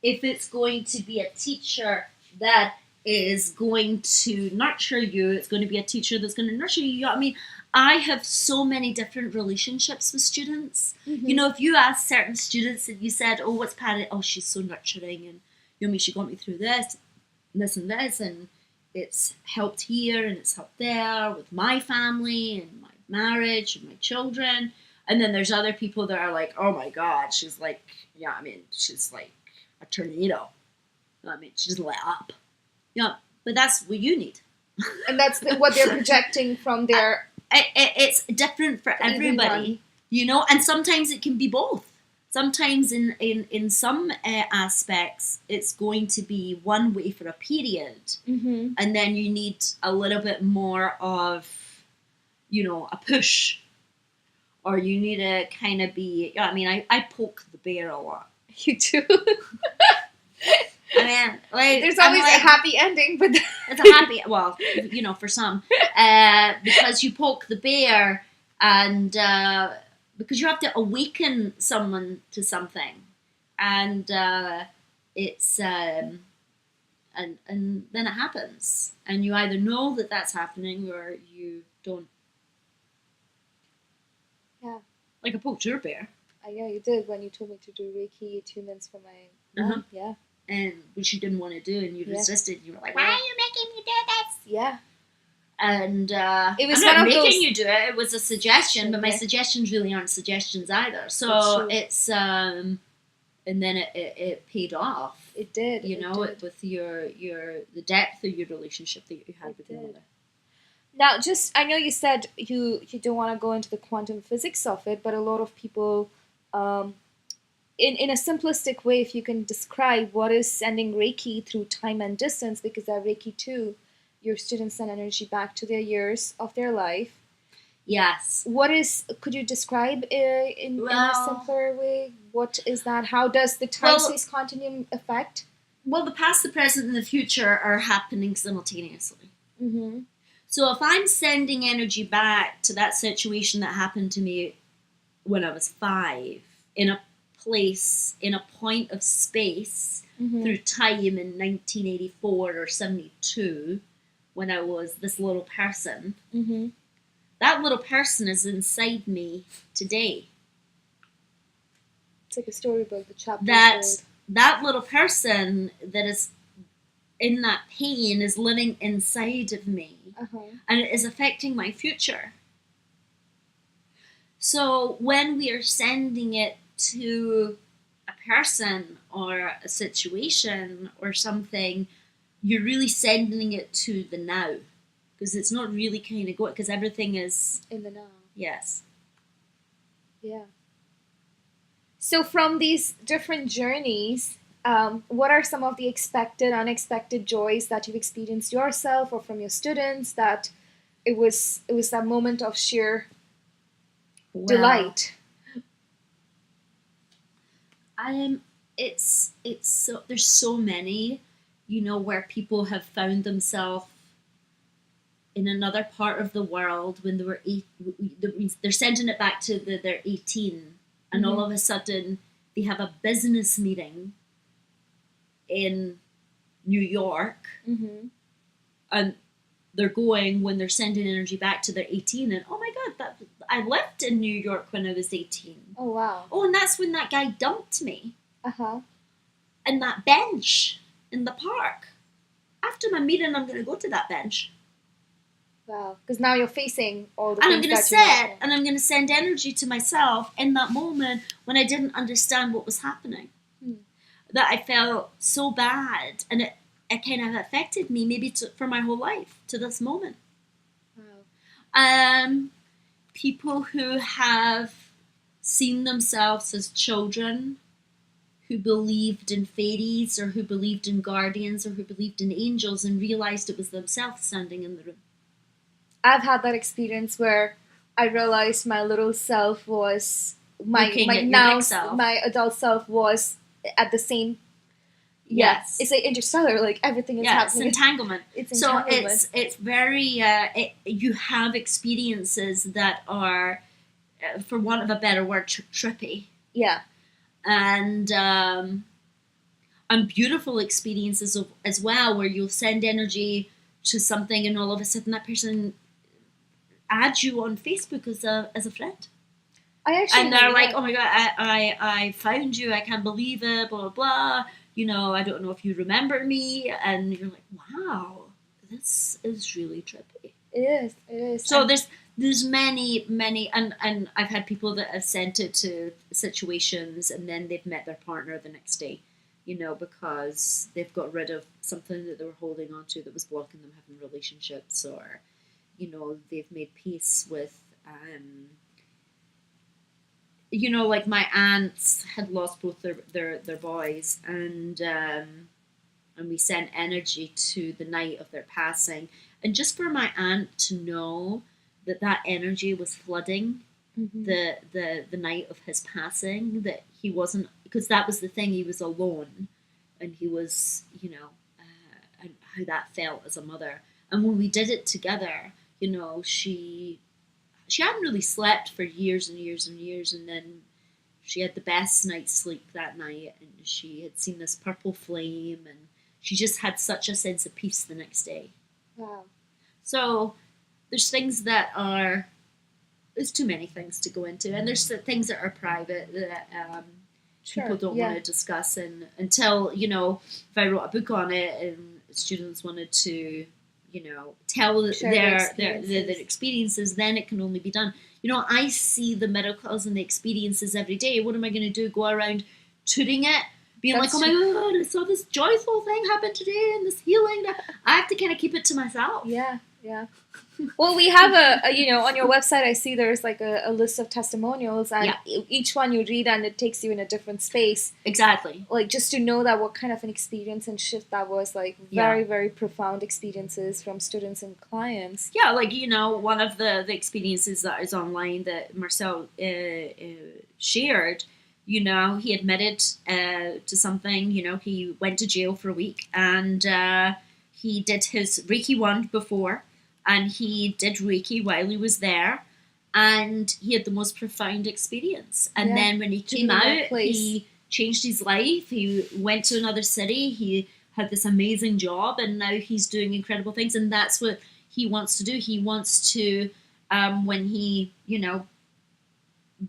If it's going to be a teacher that is going to nurture you, it's going to be a teacher that's going to nurture you. I mean, I have so many different relationships with students. Mm-hmm. If you ask certain students and you said, "Oh, what's Patty? Oh, she's so nurturing, and she got me through this, and it's helped here and it's helped there with my family and my marriage and my children." And then there's other people that are like, "Oh my God, she's like, she's like a tornado. She doesn't let up." But that's what you need. And that's what they're projecting from their... It's different for everybody, and sometimes it can be both. Sometimes in some aspects, it's going to be one way for a period, Mm-hmm. and then you need a little bit more of, a push, or you need to kind of be, I poke the bear a lot. You do. There's always a happy ending, but it's a happy, well, for some, because you poke the bear, and because you have to awaken someone to something, and it's and then it happens, and you either know that that's happening or you don't. Yeah. Like I poked your bear. Yeah, you did when you told me to do Reiki attunements for my mom. Uh-huh. Yeah. And which you didn't want to do, and you resisted. You were like, "Why Yeah. are you making me do this?" Yeah. And it was I'm not one of making those... you do it. It was a suggestion, but my Yeah. suggestions really aren't suggestions either. That's So true. it's and then it paid off. It did. It did. with the depth of your relationship that you had It with your did. mother. Now, I know you said you don't want to go into the quantum physics of it, but a lot of people, in a simplistic way, if you can describe what is sending Reiki through time and distance, because that Reiki too, your students send energy back to their years of their life. Yes. Could you describe in a simpler way? What is that? How does the time-space continuum affect? Well, the past, the present, and the future are happening simultaneously. Mm-hmm. So if I'm sending energy back to that situation that happened to me when I was 5, in a place, in a point of space, Mm-hmm. through time in 1984 or 72, when I was this little person, Mm-hmm. that little person is inside me today. It's like a storybook, the chapter. That little person that is in that pain is living inside of me, and it is affecting my future. So when we are sending it to a person or a situation or something, you're really sending it to the now, because it's not really kind of going, because everything is In the now. yes. Yeah. So from these different journeys, what are some of the expected, unexpected joys that you've experienced yourself or from your students that it was that moment of sheer Well, delight? it's so there's so many, where people have found themselves in another part of the world when they were they're sending it back to they're 18, and all of a sudden they have a business meeting in New York, and they're going when they're sending energy back to their 18, and oh my god, that I lived in New York when I was 18. Oh wow. Oh, and that's when that guy dumped me. Uh-huh. And that bench in the park. After my meeting, I'm going to go to that bench. Wow. Because now you're facing all the And things I'm going to that you sit and I'm going to send energy to myself in that moment when I didn't understand what was happening. That I felt so bad, and it kind of affected me maybe for my whole life to this moment. Wow. People who have seen themselves as children, who believed in fairies or who believed in guardians or who believed in angels and realized it was themselves standing in the room. I've had that experience where I realized my little self was my adult self was at the same. Yes, it's like interstellar. Like everything is happening. It's entanglement. So it's very. You have experiences that are, for want of a better word, trippy. Yeah. And beautiful experiences as well, where you'll send energy to something, and all of a sudden that person adds you on Facebook as a friend. And they're like, oh my god, I found you, I can't believe it, blah blah blah. I don't know if you remember me, and you're like, wow, this is really trippy. It is. So there's many, and I've had people that have sent it to situations, and then they've met their partner the next day, because they've got rid of something that they were holding on to that was blocking them having relationships, or, they've made peace with, like my aunts had lost both their boys, and we sent energy to the night of their passing. And just for my aunt to know that energy was flooding the night of his passing, that he wasn't, because that was the thing, he was alone, and he was, and how that felt as a mother. And when we did it together, she hadn't really slept for years and years and years, and then she had the best night's sleep that night, and she had seen this purple flame, and she just had such a sense of peace the next day. Wow. So there's things that are, there's too many things to go into, and there's things that are private that people don't want to discuss, and until, if I wrote a book on it and students wanted to, tell their experiences, then it can only be done. I see the miracles and the experiences every day. What am I going to do? Go around tooting it? Being like, oh my god, I saw this joyful thing happen today and this healing. I have to kind of keep it to myself. Yeah. Well, we have on your website, I see there's like a list of testimonials, and each one you read and it takes you in a different space. Exactly. Like, just to know that what kind of an experience and shift that was, like very, very profound experiences from students and clients. Yeah, like, one of the experiences that is online that Marcel shared, he admitted to something, he went to jail for a week, and he did his Reiki wand before, and he did Reiki while he was there, and he had the most profound experience. And then when he came out, he changed his life. He went to another city. He had this amazing job, and now he's doing incredible things. And that's what he wants to do. He wants to, when he,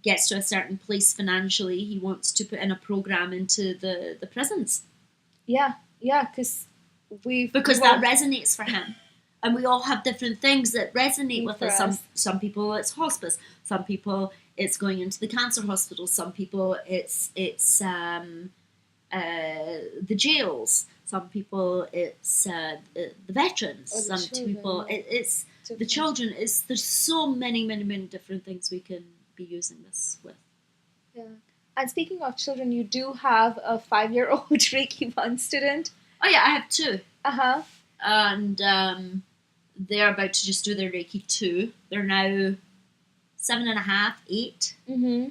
gets to a certain place financially, he wants to put in a program into the prisons. Yeah, because that resonates for him. And we all have different things that resonate with us. Some people it's hospice. Some people it's going into the cancer hospital. Some people it's the jails. Some people it's the veterans. Some people it's the children. There's so many different things we can be using this with. Yeah. And speaking of children, you do have a 5-year-old Reiki 1 student. Oh yeah, I have 2. Uh-huh. And they're about to just do their Reiki 2. They're now 7.5, 8. Mm-hmm.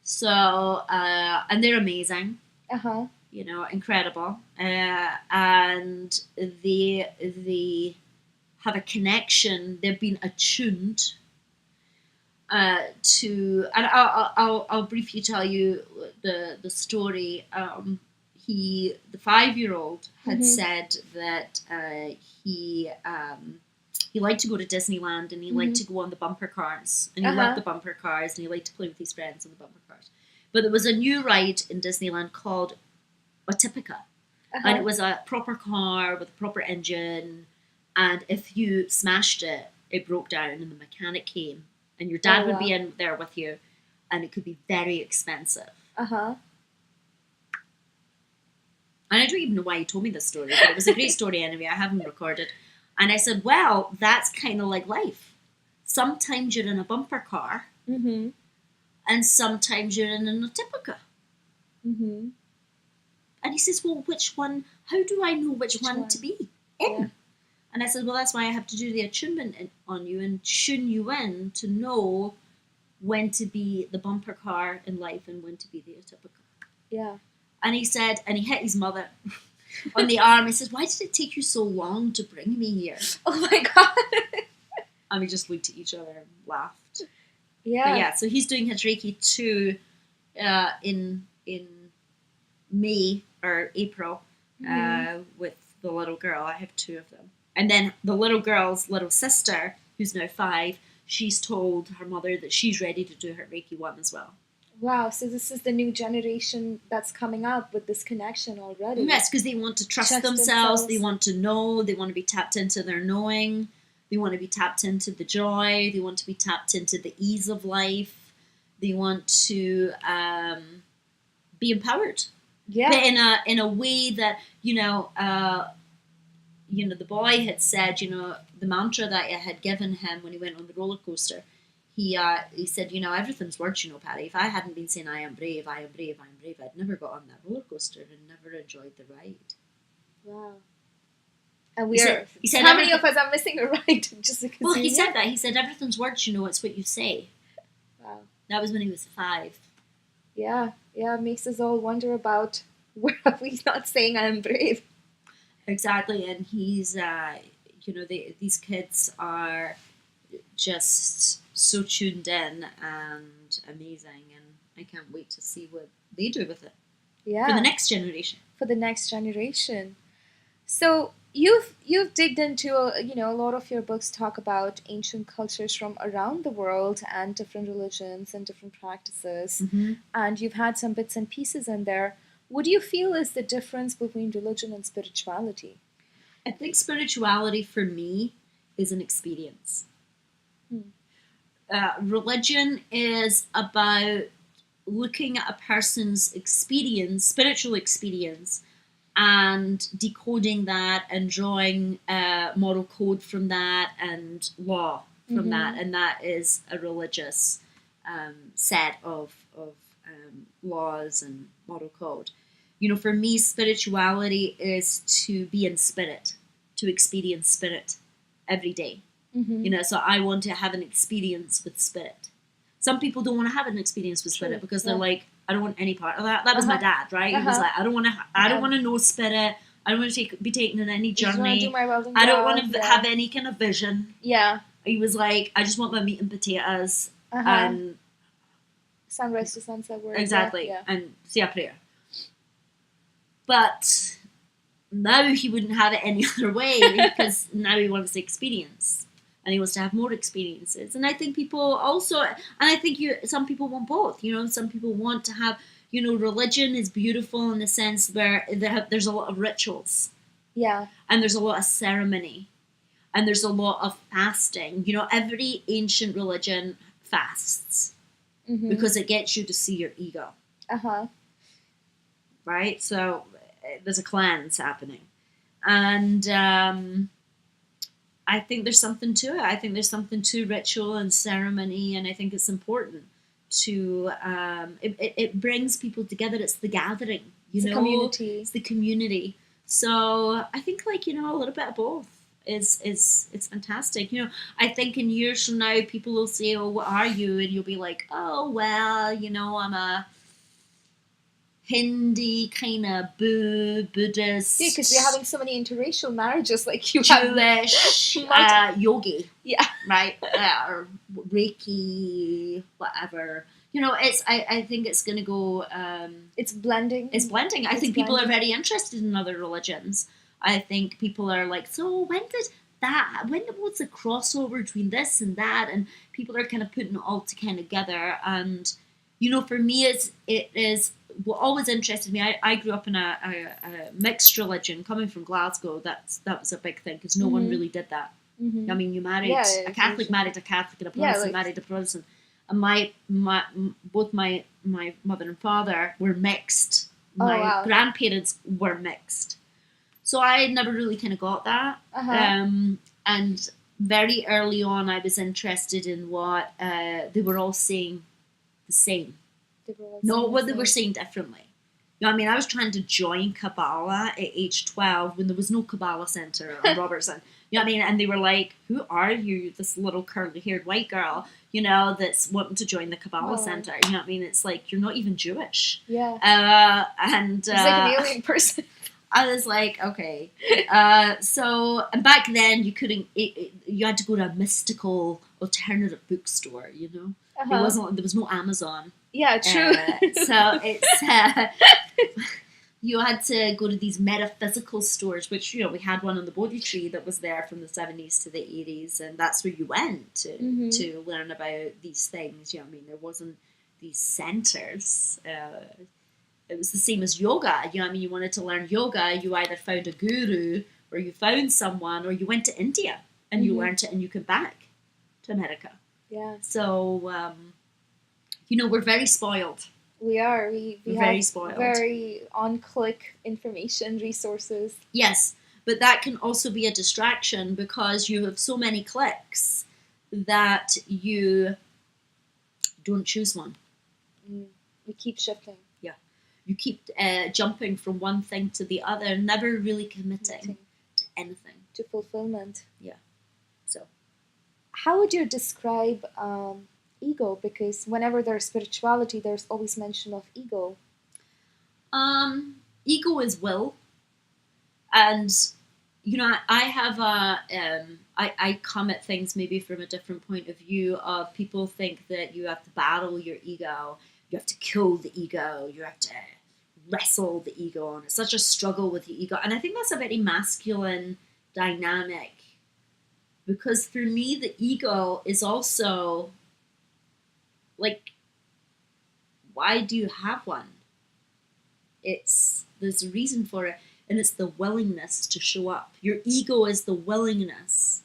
So, and they're amazing. Uh-huh. You know, incredible. And they have a connection. They've been attuned to, and I'll briefly tell you the story. The 5-year-old had said that he liked to go to Disneyland, and he liked to go on the bumper cars, and he loved the bumper cars, and he liked to play with his friends on the bumper cars. But there was a new ride in Disneyland called Otypica, and it was a proper car with a proper engine, and if you smashed it, it broke down, and the mechanic came, and your dad would be in there with you, and it could be very expensive. And I don't even know why he told me this story, but it was a great story anyway. I haven't recorded. And I said, well, that's kind of like life. Sometimes you're in a bumper car, and sometimes you're in an Otypica. And he says, well, which one? How do I know which one to be in? Yeah. And I said, well, that's why I have to do the attunement on you and tune you in to know when to be the bumper car in life and when to be the Otypica. Yeah. And he said, and he hit his mother on the arm. He says, why did it take you so long to bring me here? Oh my God. And we just looked at each other and laughed. Yeah. But yeah, so he's doing his Reiki 2 in May or April with the little girl. I have 2 of them. And then the little girl's little sister, who's now 5, she's told her mother that she's ready to do her Reiki 1 as well. Wow, so this is the new generation that's coming up with this connection already. Yes, because they want to trust themselves, they want to know, they want to be tapped into their knowing, they want to be tapped into the joy, they want to be tapped into the ease of life, they want to be empowered. Yeah. But in a way that, the boy had said, the mantra that I had given him when he went on the roller coaster, he said, everything's words, Patty. If I hadn't been saying I am brave, I am brave, I am brave, I'd never got on that roller coaster and never enjoyed the ride. Wow. And he said how many of us are missing a ride just because? Well, he said that. He said everything's words, it's what you say. Wow. That was when he was 5. Yeah, it makes us all wonder about where are we not saying I am brave. Exactly, and he's, these kids are just so tuned in and amazing, and I can't wait to see what they do with it. Yeah. For the next generation. So you've digged into a lot of your books talk about ancient cultures from around the world and different religions and different practices, and you've had some bits and pieces in there. What do you feel is the difference between religion and spirituality? I think spirituality for me is an experience. Religion is about looking at a person's experience, spiritual experience, and decoding that and drawing moral code from that and law from that. And that is a religious set of laws and moral code. For me, spirituality is to be in spirit, to experience spirit every day. So I want to have an experience with spirit. Some people don't want to have an experience with spirit because they're like, I don't want any part of that. That was my dad, right? He was like, I don't want to know spirit. I don't want to be taken on any journey. I don't want to have any kind of vision. Yeah. He was like, I just want my meat and potatoes and sunrise to sunset word. Exactly, and say a prayer. But now he wouldn't have it any other way because now he wants the experience. And he wants to have more experiences. And I think people also, and I think some people want both. Some people want to have, religion is beautiful in the sense where there's a lot of rituals. Yeah. And there's a lot of ceremony. And there's a lot of fasting. Every ancient religion fasts. Because it gets you to see your ego. Right? So there's a cleanse happening. And I think there's something to it. I think there's something to ritual and ceremony, and I think it's important. it brings people together. It's the gathering, It's a community. It's the community. So I think a little bit of both is it's fantastic. I think in years from now people will say, "Oh, what are you?" And you'll be like, "Oh, well, I'm a Hindi kind of Buddhist." Yeah, because we're having so many interracial marriages, like you Jewish yogi, yeah, right? Or Reiki, whatever. I think it's going to go. It's blending. It's blending. I think people are very interested in other religions. I think people are like, so when was the crossover between this and that? And people are kind of putting it all together. And for me, it is what always interested me. I grew up in a mixed religion, coming from Glasgow. That was a big thing because no one really did that. I mean, you married a Catholic married a Catholic, and a Protestant married a Protestant. And both my mother and father were mixed. My grandparents were mixed. So I never really kind of got that. And very early on, I was interested in what they were all saying the same. Not what they were saying differently. I was trying to join Kabbalah at age 12 when there was no Kabbalah Center in Robertson. And they were like, "Who are you, this little curly-haired white girl, that's wanting to join the Kabbalah Center?" It's like, you're not even Jewish. Yeah. And it's like an alien person. I was like, okay. And back then you couldn't. You had to go to a mystical alternative bookstore. It wasn't. There was no Amazon. Yeah, true. So it's you had to go to these metaphysical stores, which we had one on the Bodhi Tree that was there from the 70s to the 80s, and that's where you went to learn about these things. There wasn't these centers. It was the same as yoga. You wanted to learn yoga, you either found a guru or you found someone, or you went to India and you learned it and you came back to America. Yeah. So, we're very spoiled. We are. We're very have spoiled. Very on-click information, resources. Yes, but that can also be a distraction because you have so many clicks that you don't choose one. We keep shifting. Yeah. You keep jumping from one thing to the other, never really committing to anything. To fulfillment. Yeah. So. How would you describe ego? Because whenever there's spirituality, there's always mention of ego. Ego is will. And, I have I come at things maybe from a different point of view of people think that you have to battle your ego, you have to kill the ego, you have to wrestle the ego, and it's such a struggle with the ego. And I think that's a very masculine dynamic, because for me the ego is also like, why do you have one? There's a reason for it, and it's the willingness to show up. Your ego is the willingness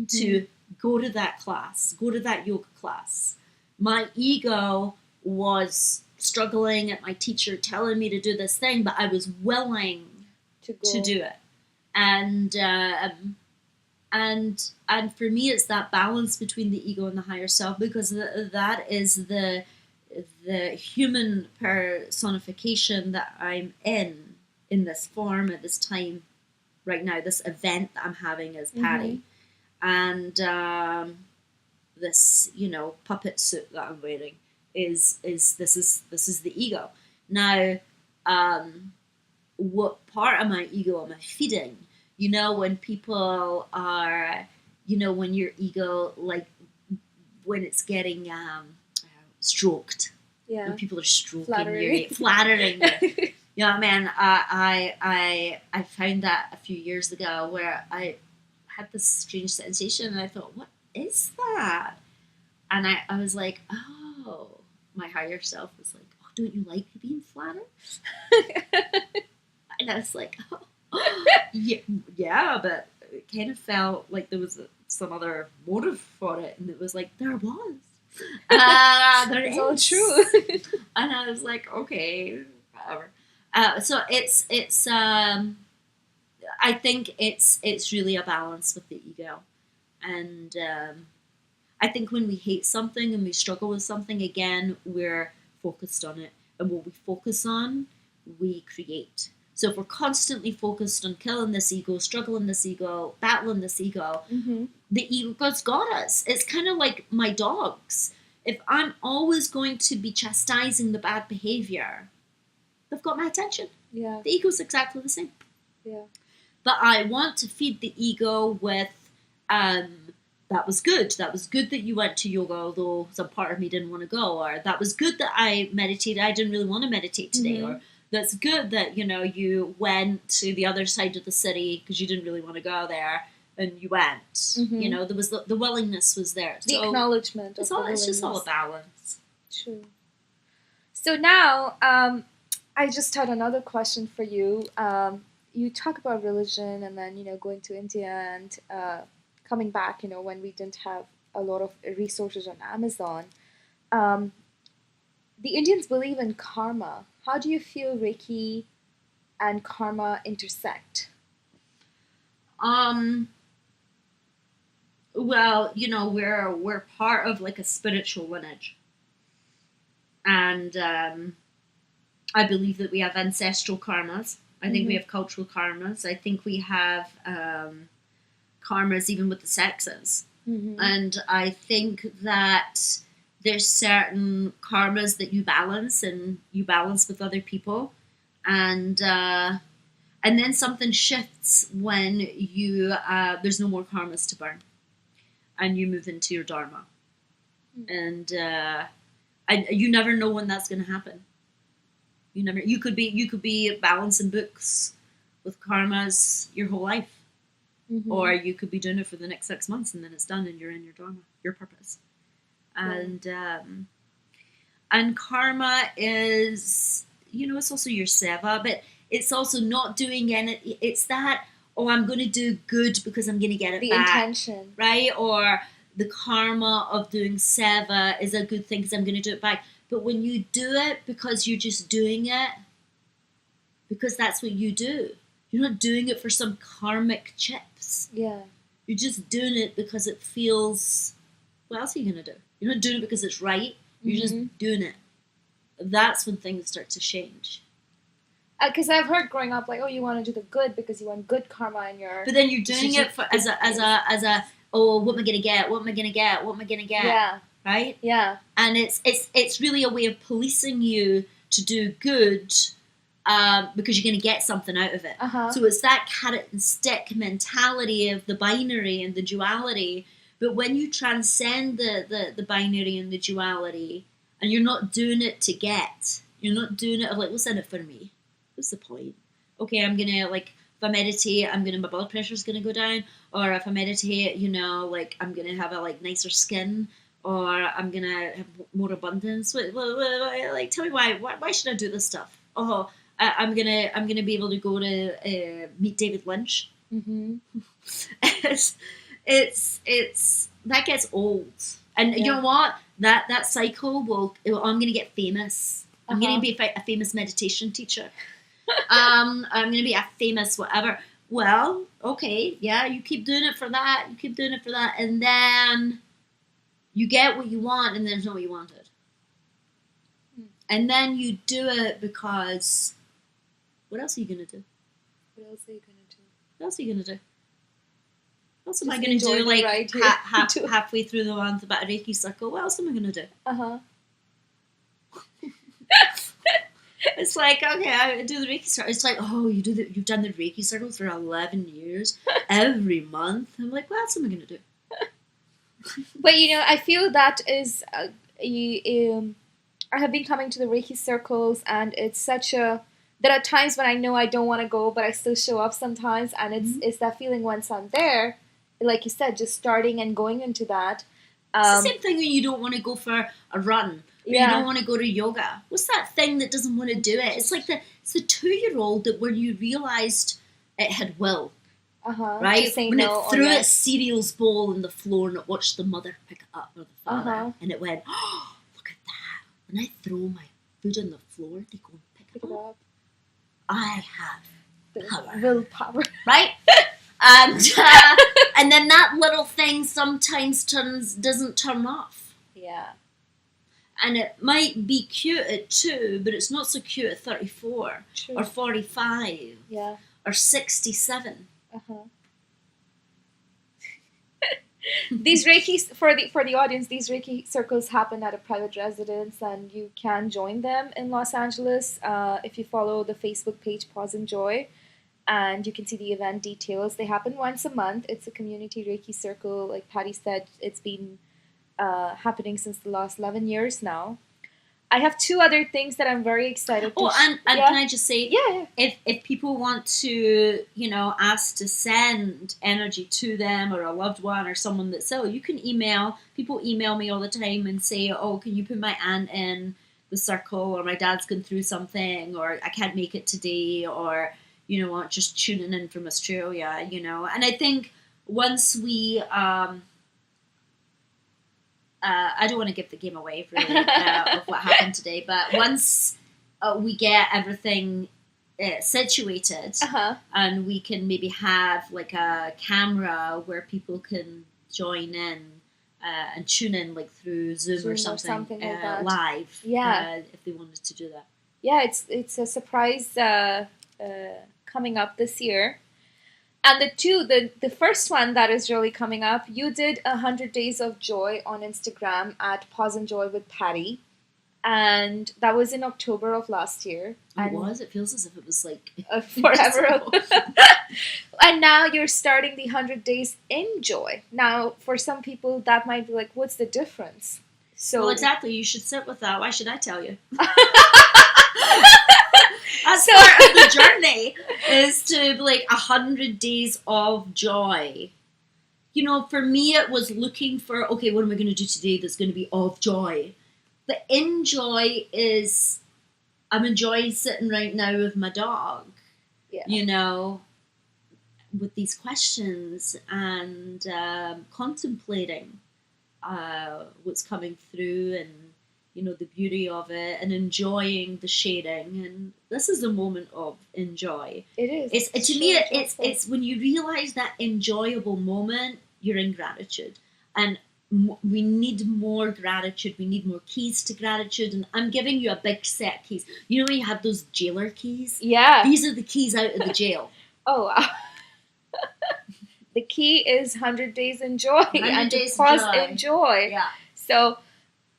to go to that class, go to that yoga class. My ego was struggling at my teacher telling me to do this thing, but I was willing to do it. And for me, it's that balance between the ego and the higher self, because that is the human personification that I'm in this form at this time right now. This event that I'm having as Patti, and this puppet suit that I'm wearing is the ego. Now, what part of my ego am I feeding? When people are, when your ego, like when it's getting stroked, when people are stroking you, flattering you. I found that a few years ago where I had this strange sensation, and I thought, what is that? And I was like, oh, my higher self was like, oh, don't you like being flattered? And I was like, oh. Yeah, but it kind of felt like there was some other motive for it, and it was like, there was. There is. All true. And I was like, okay, whatever. So it's I think it's really a balance with the ego, and I think when we hate something and we struggle with something, again, we're focused on it. And what we focus on, we create. So if we're constantly focused on killing this ego, struggling this ego, battling this ego, the ego's got us. It's kind of like my dogs. If I'm always going to be chastising the bad behavior, they've got my attention. Yeah. The ego's exactly the same. Yeah. But I want to feed the ego with, that was good. That was good that you went to yoga, although some part of me didn't want to go. Or that was good that I meditated. I didn't really want to meditate today. Or that's good that, you went to the other side of the city because you didn't really want to go there. And you went. There was the willingness was there. The acknowledgement. It's just all a balance. True. So now, I just had another question for you. You talk about religion and then, going to India and coming back, when we didn't have a lot of resources on Amazon. The Indians believe in karma. How do you feel Reiki and karma intersect? Well, we're part of like a spiritual lineage. And I believe that we have ancestral karmas. I think we have cultural karmas. I think we have karmas even with the sexes. And I think that there's certain karmas that you balance and you balance with other people. And then something shifts when there's no more karmas to burn. And you move into your dharma. And you never know when that's going to happen. You could be balancing books with karmas your whole life. Or you could be doing it for the next 6 months and then it's done and you're in your dharma, your purpose. And karma is, it's also your seva, but it's also not doing any, it's that, I'm going to do good because I'm going to get it back. The intention. Right? Or the karma of doing seva is a good thing because I'm going to do it back. But when you do it because you're just doing it, because that's what you do. You're not doing it for some karmic chips. Yeah. You're just doing it because it feels, what else are you going to do? You're not doing it because it's right. You're just doing it. That's when things start to change. Because I've heard growing up, like, you want to do the good because you want good karma in your... But then you're doing it for, as a, what am I going to get? What am I going to get? What am I going to get? Yeah. Right? Yeah. And it's really a way of policing you to do good because you're going to get something out of it. So it's that carrot and stick mentality of the binary and the duality. But when you transcend the binary and the duality, and you're not doing it to get, you're not doing it of like, what's in it for me? What's the point? Okay, I'm going to, like, if I meditate, my blood pressure's going to go down. Or if I meditate, I'm going to have a, like, nicer skin. Or I'm going to have more abundance. Like, tell me why should I do this stuff? I'm gonna be able to go to meet David Lynch. It's that gets old, and you know what? That cycle will. I'm gonna get famous. I'm gonna be a famous meditation teacher. I'm gonna be a famous whatever. Well, okay, yeah, you keep doing it for that. You keep doing it for that, and then you get what you want, and there's not what you wanted. And then you do it because, what else are you going to do? What else are you going to do? What else are you going to do? What else am I Just going to do, enjoy like, the ride halfway through the month about a Reiki circle? What else am I going to do? It's like, okay, I do the Reiki circle. It's like, you've done the Reiki circle for 11 years, every month. I'm like, what else am I going to do? But, I feel that is... I have been coming to the Reiki circles, and it's such a... There are times when I know I don't want to go, but I still show up sometimes, and it's that feeling once I'm there, like you said, just starting and going into that. It's the same thing when you don't want to go for a run, or you don't want to go to yoga. What's that thing that doesn't want to do it? It's like it's the 2-year-old that when you realised it had will, right? When it threw its cereals bowl on the floor and it watched the mother pick it up, or the father, and it went, oh, look at that. When I throw my food on the floor, they go and pick it up. I have the willpower. Right? And then that little thing sometimes doesn't turn off. Yeah. And it might be cute at 2, but it's not so cute at 34 True. or 45 Yeah. or 67. Uh-huh. These Reiki, for the audience, these Reiki circles happen at a private residence, and you can join them in Los Angeles if you follow the Facebook page Paws and Joy, and you can see the event details. They happen once a month. It's a community Reiki circle. Like Patti said, it's been happening since the last 11 years now. I have 2 other things that I'm very excited to and yeah. Can I just say, Yeah. if people want to, ask to send energy to them or a loved one or someone that's ill, you can email. People email me all the time and say, oh, can you put my aunt in the circle, or my dad's going through something, or I can't make it today, or, just tuning in from Australia, And I think once we... I don't want to give the game away, really, of what happened today. But once we get everything situated, and we can maybe have like a camera where people can join in and tune in, like through Zoom or something like that. Live, if they wanted to do that. Yeah, it's a surprise coming up this year. And the first one that is really coming up, you did 100 Days of Joy on Instagram at Paws and Joy with Patti. And that was in October of last year. It was? It feels as if it was like... forever. And now you're starting the 100 Days in Joy. Now, for some people, that might be like, what's the difference? Well, exactly. You should sit with that. Why should I tell you? As part of the journey is to be like 100 days of joy. For me, it was looking for, okay, what am I going to do today that's going to be of joy? The in joy is, I'm enjoying sitting right now with my dog, with these questions and contemplating what's coming through and, the beauty of it, and enjoying the sharing. And this is a moment of enjoy. It is. It's when you realize that enjoyable moment, you're in gratitude. And we need more gratitude. We need more keys to gratitude. And I'm giving you a big set of keys. You know when you have those jailer keys? Yeah. These are the keys out of the jail. Oh, wow. The key is 100 Days in Joy. 100 Days in Joy. Yeah. So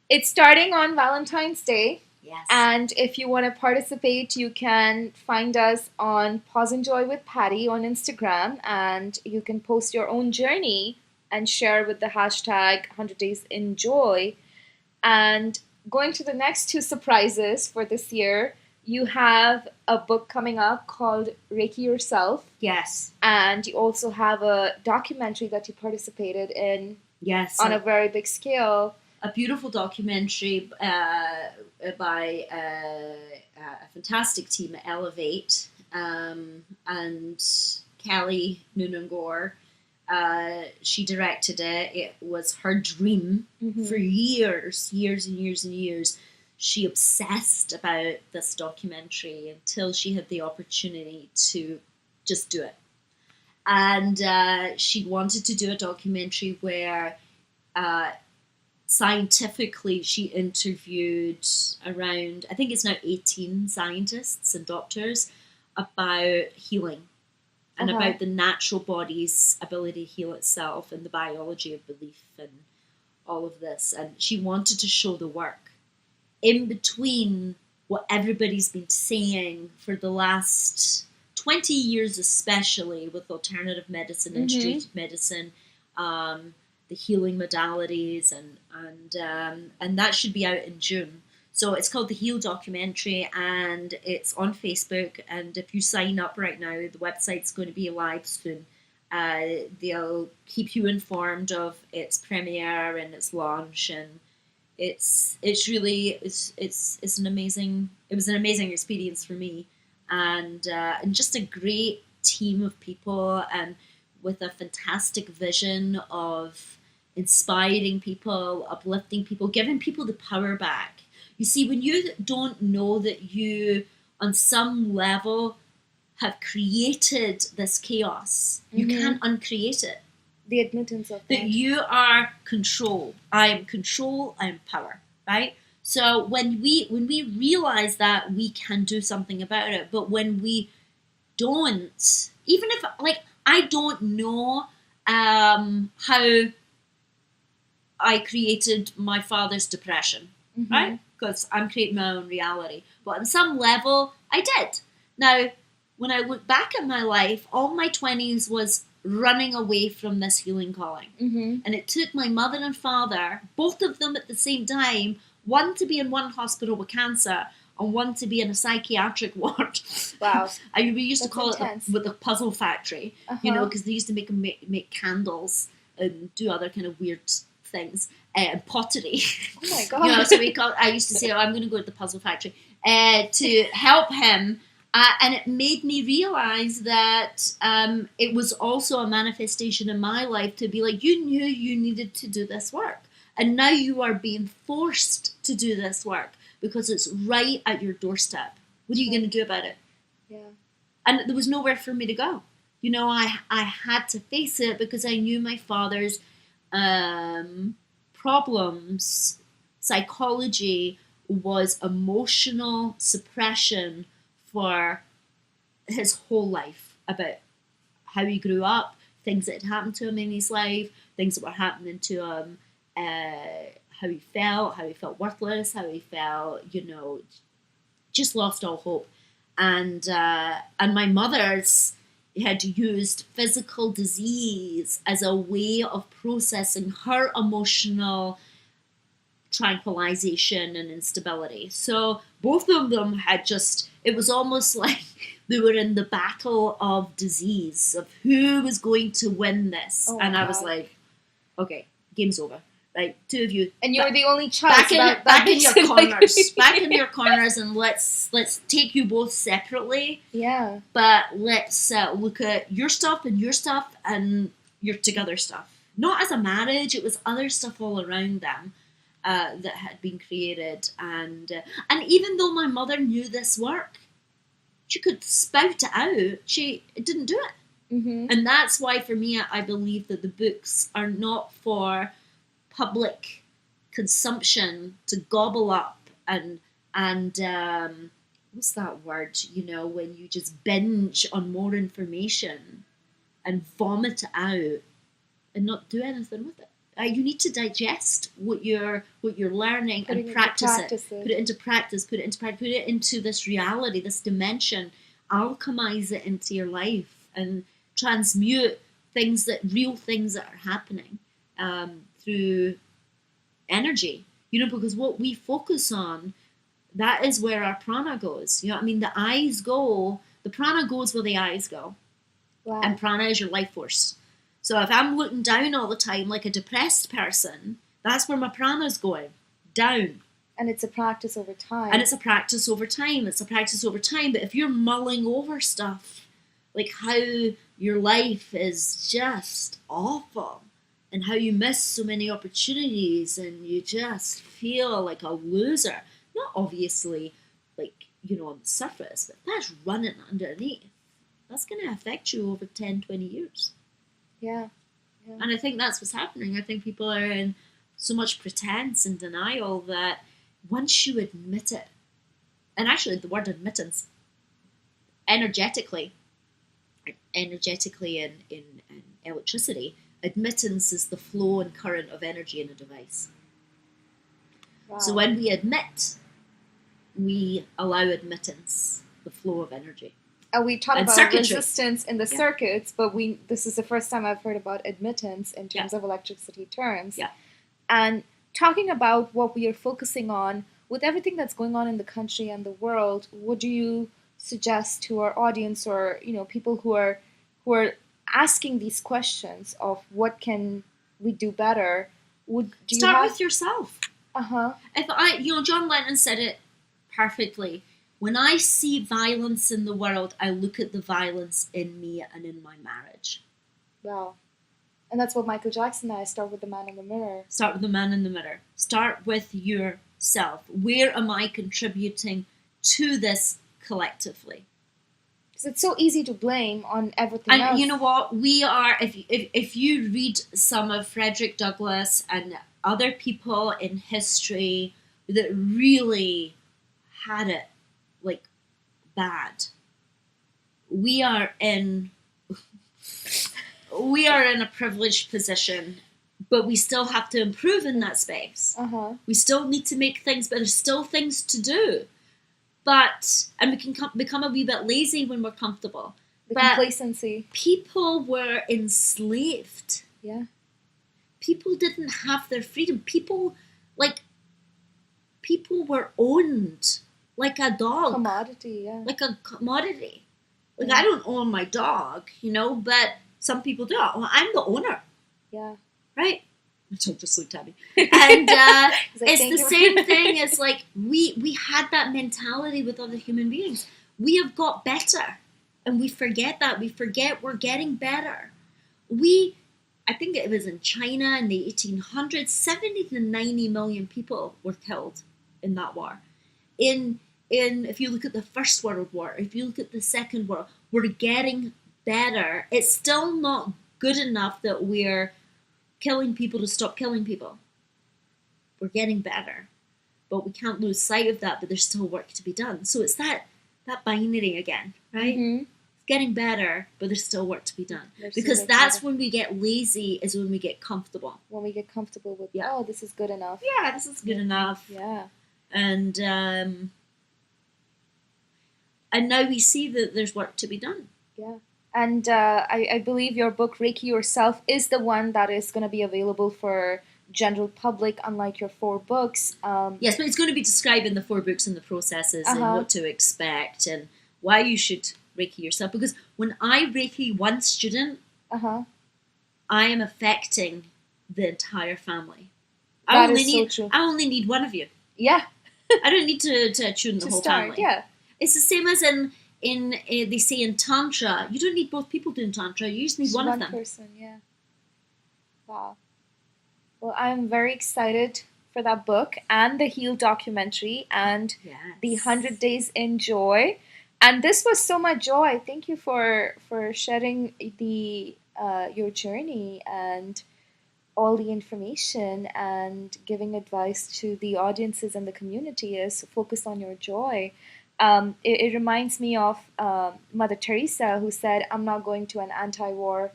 it's starting on Valentine's Day. Yes. And if you want to participate, you can find us on Paws and Joy with Patti on Instagram, and you can post your own journey and share with the hashtag 100 Days in Joy. And going to the next 2 surprises for this year, you have a book coming up called Reiki Yourself. Yes. And you also have a documentary that you participated in. Yes. On a very big scale. A beautiful documentary by a fantastic team at Elevate, and Kelly Noonan-Gore. She directed it. It was her dream for years and years and years. She obsessed about this documentary until she had the opportunity to just do it. And she wanted to do a documentary where scientifically she interviewed around, I think it's now 18 scientists and doctors about healing and about the natural body's ability to heal itself and the biology of belief and all of this. And she wanted to show the work in between what everybody's been saying for the last 20 years, especially with alternative medicine, integrated medicine, the healing modalities, and that should be out in June. So it's called The Heal Documentary, and it's on Facebook. And if you sign up right now, the website's going to be live soon. They'll keep you informed of its premiere and its launch, and it's an amazing. It was an amazing experience for me, and just a great team of people, and with a fantastic vision of inspiring people, uplifting people, giving people the power back. You see, when you don't know that you, on some level, have created this chaos, you can't uncreate it. The admittance of that you are control. I am control. I am power. Right. So when we realize that, we can do something about it. But when we don't, even if like I don't know how I created my father's depression, right? Because I'm creating my own reality. But on some level, I did. Now, when I look back at my life, all my 20s was running away from this healing calling. And it took my mother and father, both of them at the same time, one to be in one hospital with cancer and one to be in a psychiatric ward. Wow. We used That's to call intense. it with the puzzle factory, you know, because they used to make candles and do other kind of weird things, and pottery. Oh my god! You know, so I used to say, "Oh, I'm going to go to the puzzle factory to help him," and it made me realize that it was also a manifestation in my life to be like, you knew you needed to do this work, and now you are being forced to do this work because it's right at your doorstep. What are you going to do about it? Yeah. And there was nowhere for me to go. You know, I had to face it because I knew my father's problems, psychology was emotional suppression for his whole life, about how he grew up, things that had happened to him in his life, things that were happening to him, how he felt worthless, how he felt, you know, just lost all hope. And my mother's had used physical disease as a way of processing her emotional tranquilization and instability. So both of them had just, it was almost like they were in the battle of disease, of who was going to win this. Oh, and I God. was like, okay, game's over. Right, two of you. And you were the only child. Back in your corners. Back in your corners, and let's take you both separately. Yeah. But let's look at your stuff and your together stuff. Not as a marriage, it was other stuff all around them that had been created. And even though my mother knew this work, she could spout it out. She didn't do it. And that's why, for me, I believe that the books are not for public consumption to gobble up and what's that word, you know, when you just binge on more information and vomit it out and not do anything with it. You need to digest what you're learning and practice it. Put it into practice, put it into this reality, this dimension, alchemize it into your life and transmute real things that are happening through energy, you know, because what we focus on, that is where our prana goes. You know what I mean? The prana goes where the eyes go. Wow. And prana is your life force. So if I'm looking down all the time like a depressed person, that's where my prana's going, down. And it's a practice over time. But if you're mulling over stuff, like how your life is just awful, and how you miss so many opportunities and you just feel like a loser. Not obviously, like, you know, on the surface, but that's running underneath. That's going to affect you over 10, 20 years. Yeah. And I think that's what's happening. I think people are in so much pretense and denial that once you admit it, and actually the word admittance, energetically in electricity, admittance is the flow and current of energy in a device. Wow. So when we admit, we allow admittance, the flow of energy. And we talk about circuitry. Resistance in the circuits, but this is the first time I've heard about admittance in terms of electricity terms. Yeah. And talking about what we are focusing on, with everything that's going on in the country and the world, what do you suggest to our audience, or, you know, people who are asking these questions of what can we do better? Start with yourself. Uh-huh. John Lennon said it perfectly. When I see violence in the world, I look at the violence in me and in my marriage. Wow. And that's what Michael Jackson and I start with the man in the mirror. Start with the man in the mirror. Start with yourself. Where am I contributing to this collectively? Because it's so easy to blame on everything else. And you know what? We are, if you read some of Frederick Douglass and other people in history that really had it like bad, we are in a privileged position, but we still have to improve in that space. We still need to make things, but there's still things to do. And we can become a wee bit lazy when we're comfortable. Complacency. People were enslaved. Yeah. People didn't have their freedom. People were owned like a dog. Commodity, yeah. Like a commodity. Like, I don't own my dog, but some people do. Well, I'm the owner. Yeah. Right? Don't just look at me. And it's the same thing as we had that mentality with other human beings. We have got better, and we forget that. We forget we're getting better. I think it was in China in the 1800s, 70 to 90 million people were killed in that war. If you look at the First World War, if you look at the Second World, we're getting better. It's still not good enough that we're killing people to stop killing people. We're getting better, but we can't lose sight of that. But there's still work to be done. So it's that binary again, right? It's getting better, but there's still work to be done. Because that's when we get lazy, is when we get comfortable. When we get comfortable with, this is good enough. Yeah, this is good enough. Yeah. And now we see that there's work to be done. Yeah. And I believe your book, Reiki Yourself, is the one that is going to be available for general public, unlike your 4 books. Yes, but it's going to be described in the 4 books and the processes and what to expect and why you should Reiki yourself. Because when I Reiki one student, I am affecting the entire family. I only need one of you. Yeah. I don't need to attune the whole family. Yeah. It's the same as in they say in Tantra, you don't need both people doing Tantra, you just need one of them. One person, yeah. Wow. Well, I'm very excited for that book and the Heal documentary and the 100 Days in Joy. And this was so much joy. Thank you for sharing your journey and all the information and giving advice to the audiences and the community is focus on your joy. It reminds me of Mother Teresa, who said, I'm not going to an anti-war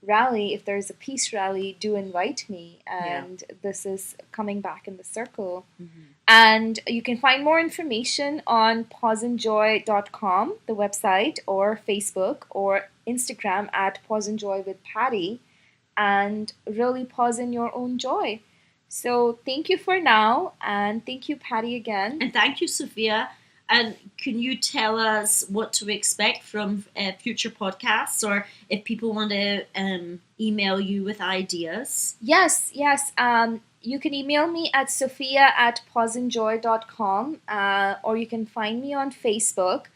rally. If there's a peace rally, do invite me. And this is coming back in the circle. And you can find more information on pawsandjoy.com, the website, or Facebook or Instagram at Paws and Joy with Patti, and really pause in your own joy. So thank you for now, and thank you, Patti, again. And thank you, Soffeah. And can you tell us what to expect from future podcasts, or if people want to email you with ideas? Yes. You can email me at soffeah@pawsandjoy.com, or you can find me on Facebook.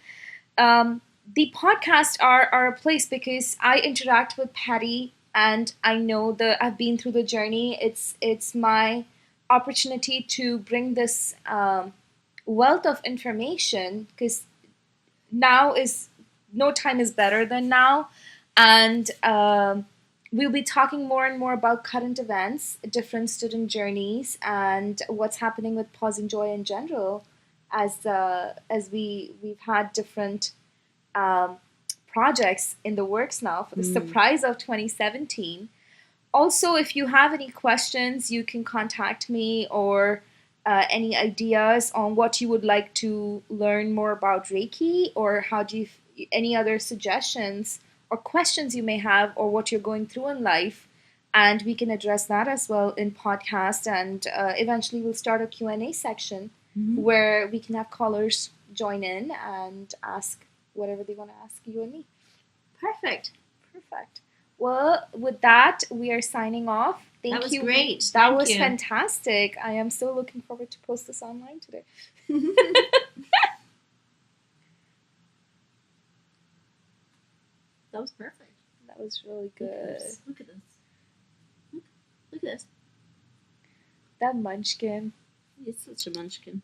The podcasts are a place because I interact with Patti, and I know that I've been through the journey. It's my opportunity to bring this wealth of information, because now is no time is better than now, and we'll be talking more and more about current events, different student journeys, and what's happening with Paws and Joy in general, as we've had different projects in the works now for the surprise of 2017. Also, if you have any questions, you can contact me, or any ideas on what you would like to learn more about Reiki, or any other suggestions or questions you may have, or what you're going through in life, and we can address that as well in podcast. And eventually we'll start a Q&A section where we can have callers join in and ask whatever they want to ask you and me. Perfect. Well, with that, we are signing off. Thank you. That was great. That was fantastic. I am so looking forward to post this online today. That was perfect. That was really good. Look at this. Look at this. That munchkin. It's such a munchkin.